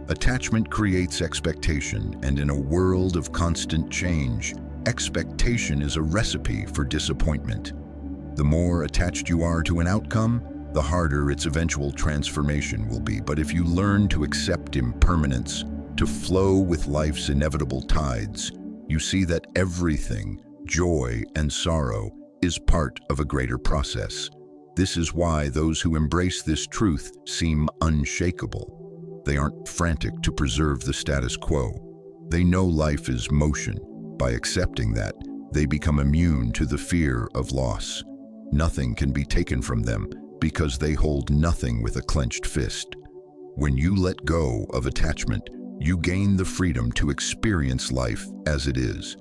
Attachment creates expectation, and in a world of constant change, expectation is a recipe for disappointment. The more attached you are to an outcome, the harder its eventual transformation will be. But if you learn to accept impermanence, to flow with life's inevitable tides, you see that everything, joy and sorrow, is part of a greater process. This is why those who embrace this truth seem unshakable. They aren't frantic to preserve the status quo. They know life is motion. By accepting that, they become immune to the fear of loss. Nothing can be taken from them because they hold nothing with a clenched fist. When you let go of attachment, you gain the freedom to experience life as it is.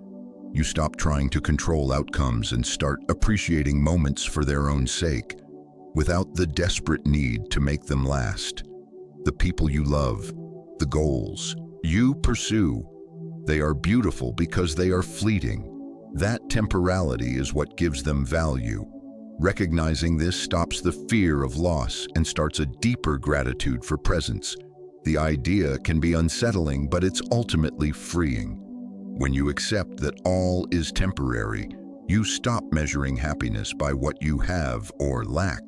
You stop trying to control outcomes and start appreciating moments for their own sake, without the desperate need to make them last. The people you love, the goals you pursue, they are beautiful because they are fleeting. That temporality is what gives them value. Recognizing this stops the fear of loss and starts a deeper gratitude for presence. The idea can be unsettling, but it's ultimately freeing. When you accept that all is temporary, you stop measuring happiness by what you have or lack.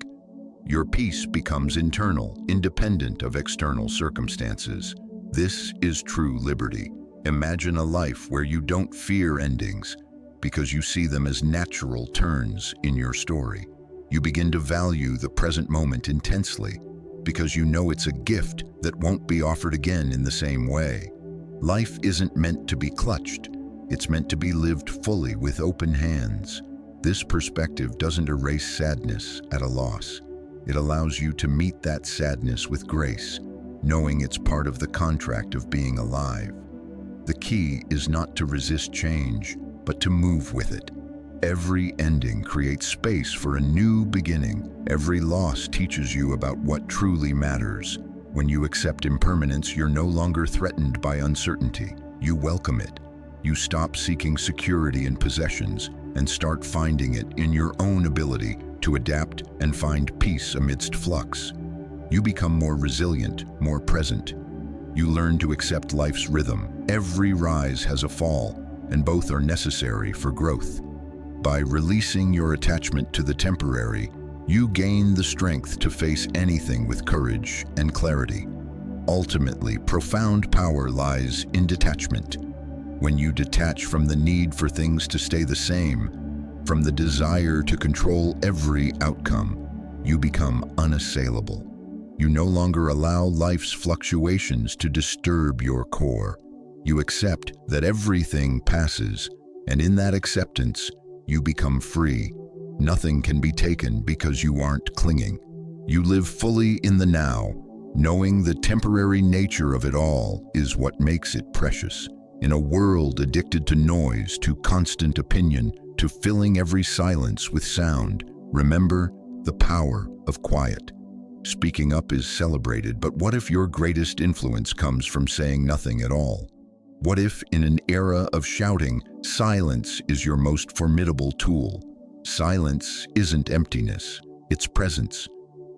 Your peace becomes internal, independent of external circumstances. This is true liberty. Imagine a life where you don't fear endings, because you see them as natural turns in your story. You begin to value the present moment intensely, because you know it's a gift that won't be offered again in the same way. Life isn't meant to be clutched. It's meant to be lived fully with open hands. This perspective doesn't erase sadness at a loss. It allows you to meet that sadness with grace, knowing it's part of the contract of being alive. The key is not to resist change, but to move with it. Every ending creates space for a new beginning. Every loss teaches you about what truly matters. When you accept impermanence, you're no longer threatened by uncertainty. You welcome it. You stop seeking security in possessions and start finding it in your own ability to adapt and find peace amidst flux. You become more resilient, more present. You learn to accept life's rhythm. Every rise has a fall, and both are necessary for growth. By releasing your attachment to the temporary, you gain the strength to face anything with courage and clarity. Ultimately, profound power lies in detachment. When you detach from the need for things to stay the same, from the desire to control every outcome, you become unassailable. You no longer allow life's fluctuations to disturb your core. You accept that everything passes, and in that acceptance, you become free. Nothing can be taken because you aren't clinging. You live fully in the now, knowing the temporary nature of it all is what makes it precious. In a world addicted to noise, to constant opinion, to filling every silence with sound, remember the power of quiet. Speaking up is celebrated, but what if your greatest influence comes from saying nothing at all? What if, in an era of shouting, silence is your most formidable tool? Silence isn't emptiness, it's presence.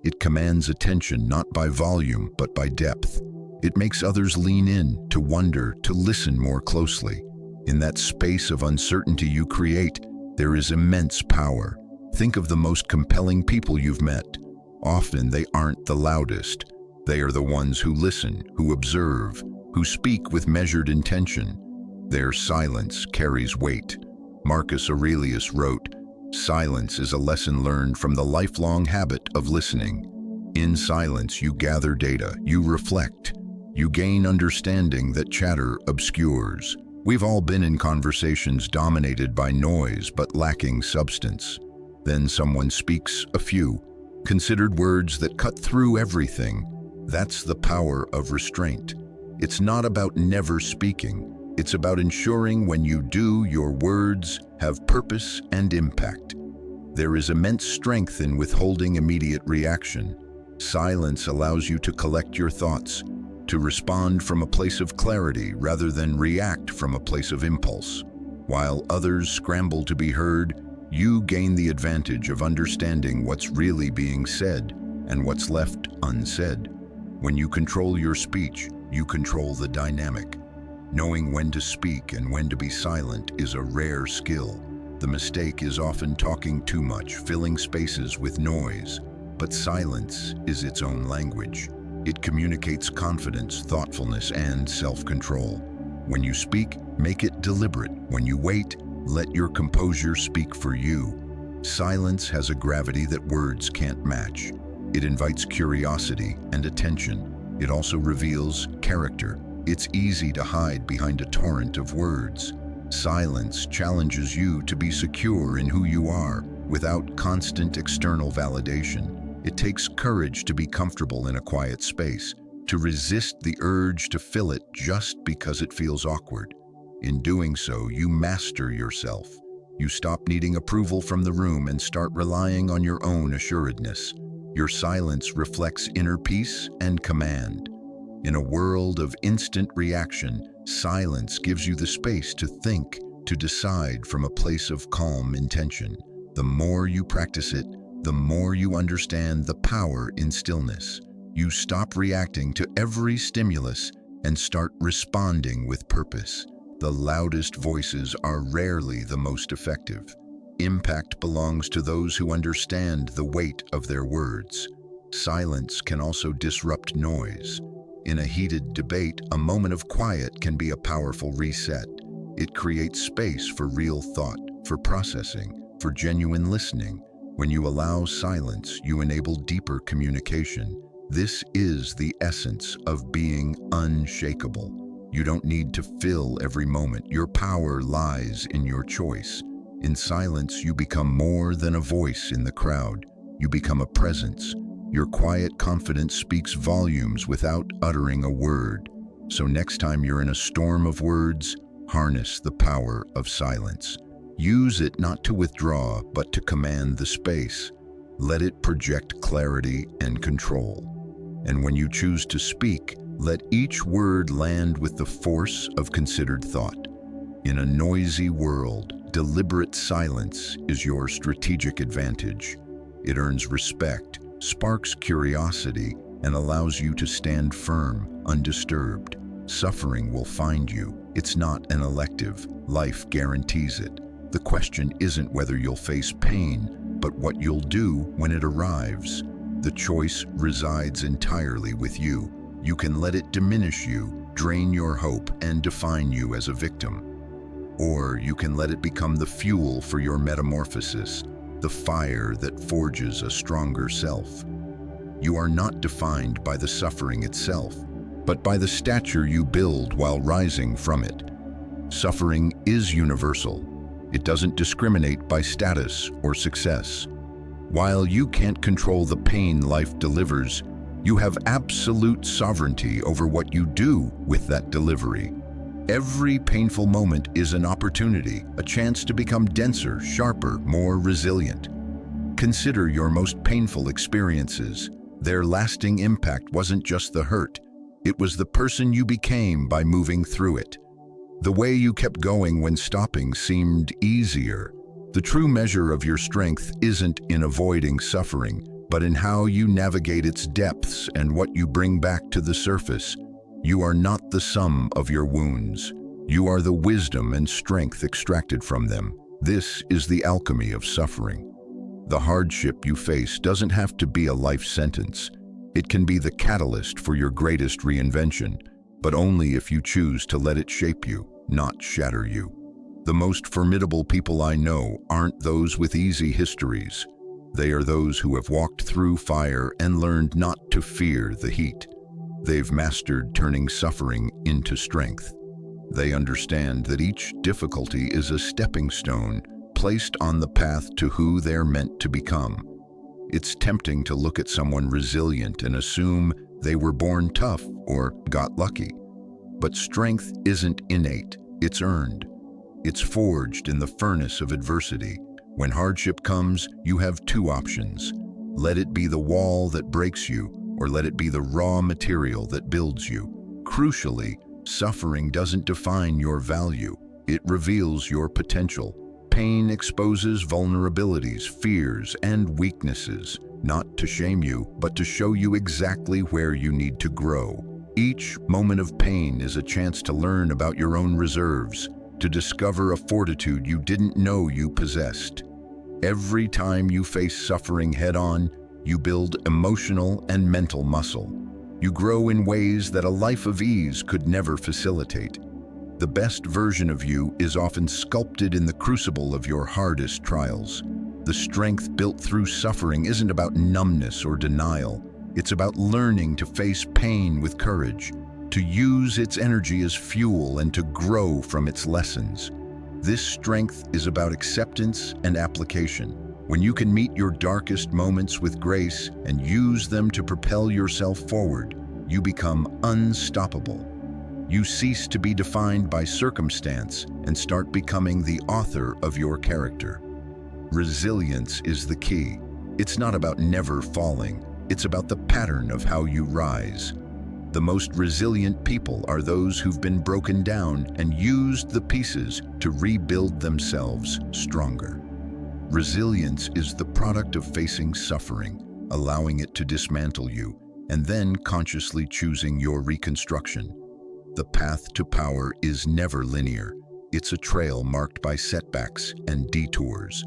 It commands attention not by volume, but by depth. It makes others lean in, to wonder, to listen more closely. In that space of uncertainty you create, there is immense power. Think of the most compelling people you've met. Often they aren't the loudest. They are the ones who listen, who observe, who speak with measured intention. Their silence carries weight. Marcus Aurelius wrote, "Silence is a lesson learned from the lifelong habit of listening. In silence you gather data, you reflect, you gain understanding that chatter obscures." We've all been in conversations dominated by noise but lacking substance. Then someone speaks a few, considered words that cut through everything. That's the power of restraint. It's not about never speaking. It's about ensuring when you do, your words have purpose and impact. There is immense strength in withholding immediate reaction. Silence allows you to collect your thoughts, to respond from a place of clarity rather than react from a place of impulse. While others scramble to be heard, you gain the advantage of understanding what's really being said and what's left unsaid. When you control your speech, you control the dynamic. Knowing when to speak and when to be silent is a rare skill. The mistake is often talking too much, filling spaces with noise, but silence is its own language. It communicates confidence, thoughtfulness, and self-control. When you speak, make it deliberate. When you wait, let your composure speak for you. Silence has a gravity that words can't match. It invites curiosity and attention. It also reveals character. It's easy to hide behind a torrent of words. Silence challenges you to be secure in who you are without constant external validation. It takes courage to be comfortable in a quiet space, to resist the urge to fill it just because it feels awkward. In doing so, you master yourself. You stop needing approval from the room and start relying on your own assuredness. Your silence reflects inner peace and command. In a world of instant reaction, silence gives you the space to think, to decide from a place of calm intention. The more you practice it, the more you understand the power in stillness. You stop reacting to every stimulus and start responding with purpose. The loudest voices are rarely the most effective. Impact belongs to those who understand the weight of their words. Silence can also disrupt noise. In a heated debate, a moment of quiet can be a powerful reset. It creates space for real thought, for processing, for genuine listening. When you allow silence, you enable deeper communication. This is the essence of being unshakable. You don't need to fill every moment. Your power lies in your choice. In silence, you become more than a voice in the crowd. You become a presence. Your quiet confidence speaks volumes without uttering a word. So next time you're in a storm of words, harness the power of silence. Use it not to withdraw, but to command the space. Let it project clarity and control. And when you choose to speak, let each word land with the force of considered thought. In a noisy world, deliberate silence is your strategic advantage. It earns respect, sparks curiosity, and allows you to stand firm, undisturbed. Suffering will find you. It's not an elective. Life guarantees it. The question isn't whether you'll face pain, but what you'll do when it arrives. The choice resides entirely with you. You can let it diminish you, drain your hope, and define you as a victim. Or you can let it become the fuel for your metamorphosis, the fire that forges a stronger self. You are not defined by the suffering itself, but by the stature you build while rising from it. Suffering is universal. It doesn't discriminate by status or success. While you can't control the pain life delivers, you have absolute sovereignty over what you do with that delivery. Every painful moment is an opportunity, a chance to become denser, sharper, more resilient. Consider your most painful experiences. Their lasting impact wasn't just the hurt. It was the person you became by moving through it. The way you kept going when stopping seemed easier. The true measure of your strength isn't in avoiding suffering, but in how you navigate its depths and what you bring back to the surface. You are not the sum of your wounds. You are the wisdom and strength extracted from them. This is the alchemy of suffering. The hardship you face doesn't have to be a life sentence. It can be the catalyst for your greatest reinvention, but only if you choose to let it shape you, not shatter you. The most formidable people I know aren't those with easy histories. They are those who have walked through fire and learned not to fear the heat. They've mastered turning suffering into strength. They understand that each difficulty is a stepping stone placed on the path to who they're meant to become. It's tempting to look at someone resilient and assume they were born tough or got lucky. But strength isn't innate, it's earned. It's forged in the furnace of adversity. When hardship comes, you have two options. Let it be the wall that breaks you, or let it be the raw material that builds you. Crucially, suffering doesn't define your value. It reveals your potential. Pain exposes vulnerabilities, fears, and weaknesses, not to shame you, but to show you exactly where you need to grow. Each moment of pain is a chance to learn about your own reserves, to discover a fortitude you didn't know you possessed. Every time you face suffering head-on, you build emotional and mental muscle. You grow in ways that a life of ease could never facilitate. The best version of you is often sculpted in the crucible of your hardest trials. The strength built through suffering isn't about numbness or denial. It's about learning to face pain with courage, to use its energy as fuel and to grow from its lessons. This strength is about acceptance and application. When you can meet your darkest moments with grace and use them to propel yourself forward, you become unstoppable. You cease to be defined by circumstance and start becoming the author of your character. Resilience is the key. It's not about never falling. It's about the pattern of how you rise. The most resilient people are those who've been broken down and used the pieces to rebuild themselves stronger. Resilience is the product of facing suffering, allowing it to dismantle you, and then consciously choosing your reconstruction. The path to power is never linear. It's a trail marked by setbacks and detours.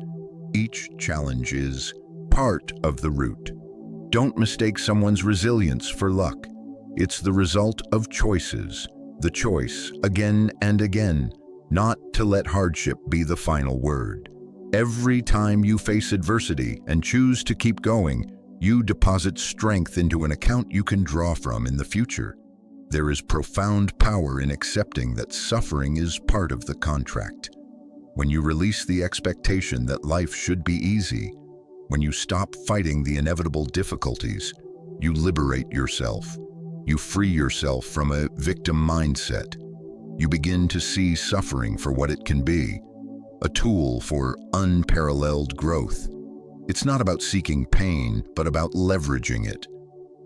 Each challenge is part of the route. Don't mistake someone's resilience for luck. It's the result of choices. The choice, again and again, not to let hardship be the final word. Every time you face adversity and choose to keep going, you deposit strength into an account you can draw from in the future. There is profound power in accepting that suffering is part of the contract. When you release the expectation that life should be easy, when you stop fighting the inevitable difficulties, you liberate yourself. You free yourself from a victim mindset. You begin to see suffering for what it can be, a tool for unparalleled growth. It's not about seeking pain, but about leveraging it.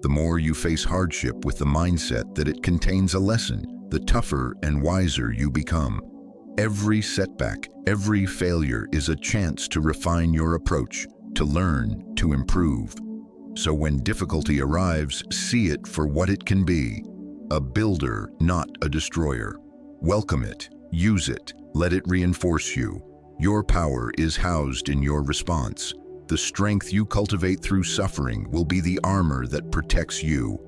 The more you face hardship with the mindset that it contains a lesson, the tougher and wiser you become. Every setback, every failure is a chance to refine your approach, to learn, to improve. So when difficulty arrives, see it for what it can be, a builder, not a destroyer. Welcome it, use it, let it reinforce you. Your power is housed in your response. The strength you cultivate through suffering will be the armor that protects you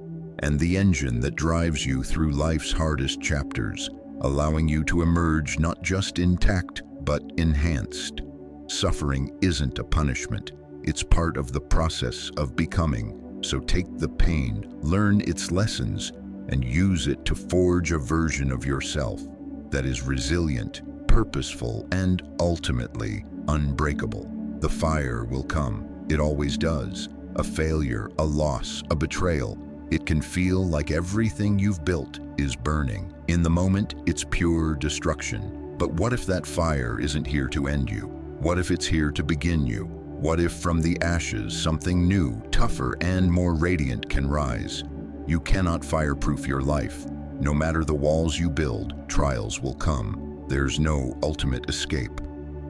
and the engine that drives you through life's hardest chapters, allowing you to emerge not just intact, but enhanced. Suffering isn't a punishment. It's part of the process of becoming. So take the pain, learn its lessons, and use it to forge a version of yourself that is resilient, purposeful, and ultimately unbreakable. The fire will come. It always does. A failure, a loss, a betrayal. It can feel like everything you've built is burning. In the moment, it's pure destruction. But what if that fire isn't here to end you? What if it's here to begin you? What if from the ashes something new, tougher, and more radiant can rise? You cannot fireproof your life, No matter the walls you build, trials will come. There's no ultimate escape.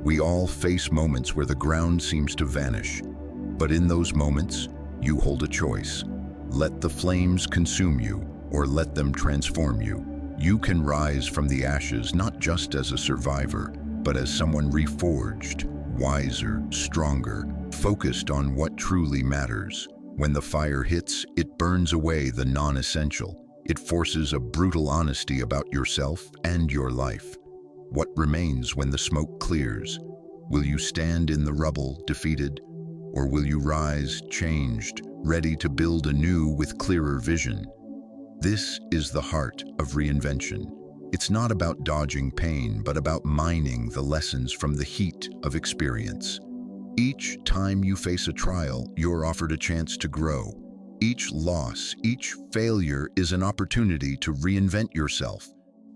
We all face moments where the ground seems to vanish. But in those moments, you hold a choice. Let the flames consume you, or let them transform you. You can rise from the ashes not just as a survivor, but as someone reforged, wiser, stronger, focused on what truly matters. When the fire hits, it burns away the non-essential. It forces a brutal honesty about yourself and your life. What remains when the smoke clears? Will you stand in the rubble, defeated? Or will you rise, changed, ready to build anew with clearer vision? This is the heart of reinvention. It's not about dodging pain, but about mining the lessons from the heat of experience. Each time you face a trial, you're offered a chance to grow. Each loss, each failure is an opportunity to reinvent yourself,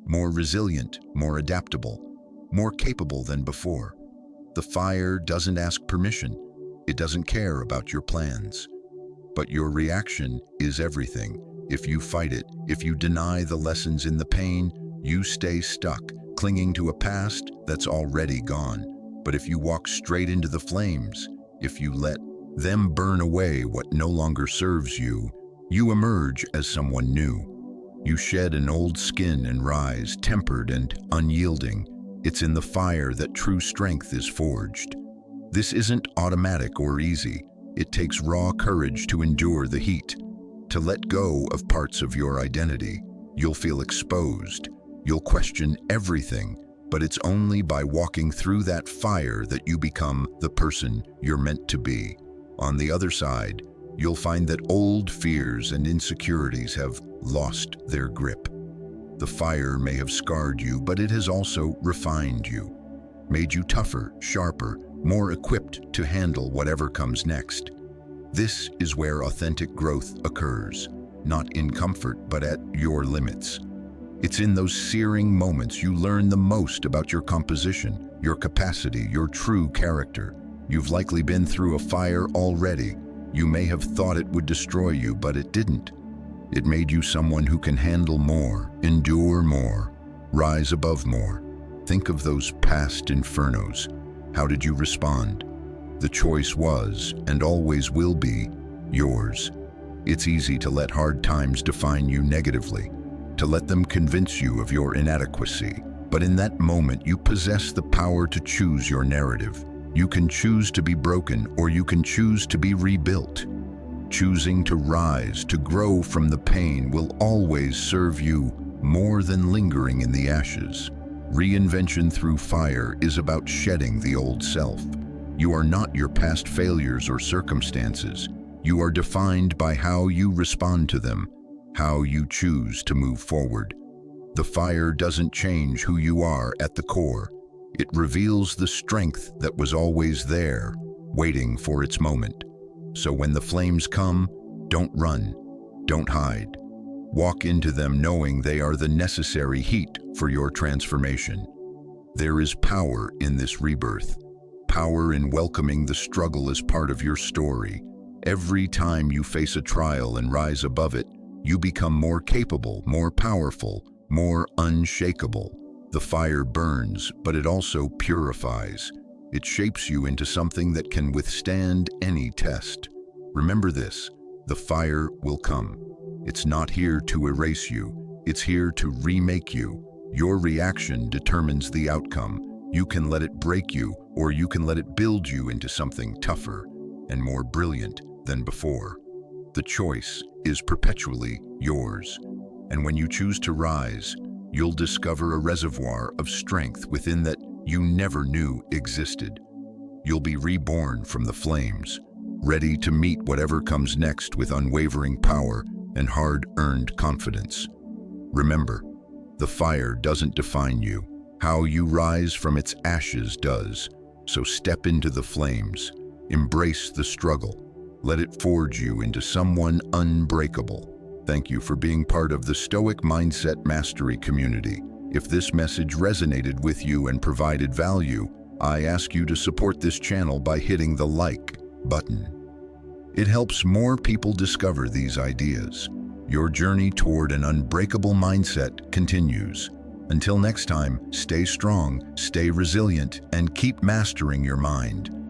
more resilient, more adaptable, more capable than before. The fire doesn't ask permission. It doesn't care about your plans. But your reaction is everything. If you fight it, if you deny the lessons in the pain, you stay stuck, clinging to a past that's already gone. But if you walk straight into the flames, if you let them burn away what no longer serves you, you emerge as someone new. You shed an old skin and rise, tempered and unyielding. It's in the fire that true strength is forged. This isn't automatic or easy. It takes raw courage to endure the heat, to let go of parts of your identity. You'll feel exposed. You'll question everything, but it's only by walking through that fire that you become the person you're meant to be. On the other side, you'll find that old fears and insecurities have lost their grip. The fire may have scarred you, but it has also refined you, made you tougher, sharper, more equipped to handle whatever comes next. This is where authentic growth occurs, not in comfort, but at your limits. It's in those searing moments you learn the most about your composition, your capacity, your true character. You've likely been through a fire already. You may have thought it would destroy you, but it didn't. It made you someone who can handle more, endure more, rise above more. Think of those past infernos. How did you respond? The choice was, and always will be, yours. It's easy to let hard times define you negatively, to let them convince you of your inadequacy. But in that moment, you possess the power to choose your narrative. You can choose to be broken, or you can choose to be rebuilt. Choosing to rise, to grow from the pain will always serve you more than lingering in the ashes. Reinvention through fire is about shedding the old self. You are not your past failures or circumstances. You are defined by how you respond to them, how you choose to move forward. The fire doesn't change who you are at the core. It reveals the strength that was always there, waiting for its moment. So when the flames come, don't run, don't hide. Walk into them knowing they are the necessary heat for your transformation. There is power in this rebirth, power in welcoming the struggle as part of your story. Every time you face a trial and rise above it, you become more capable, more powerful, more unshakable. The fire burns, but it also purifies. It shapes you into something that can withstand any test. Remember this, the fire will come. It's not here to erase you. It's here to remake you. Your reaction determines the outcome. You can let it break you, or you can let it build you into something tougher and more brilliant than before. The choice is perpetually yours. And when you choose to rise, you'll discover a reservoir of strength within that you never knew existed. You'll be reborn from the flames, ready to meet whatever comes next with unwavering power and hard-earned confidence. Remember, the fire doesn't define you. How you rise from its ashes does. So step into the flames, embrace the struggle, let it forge you into someone unbreakable. Thank you for being part of the Stoic Mindset Mastery community. If this message resonated with you and provided value, I ask you to support this channel by hitting the like button. It helps more people discover these ideas. Your journey toward an unbreakable mindset continues. Until next time, stay strong, stay resilient, and keep mastering your mind.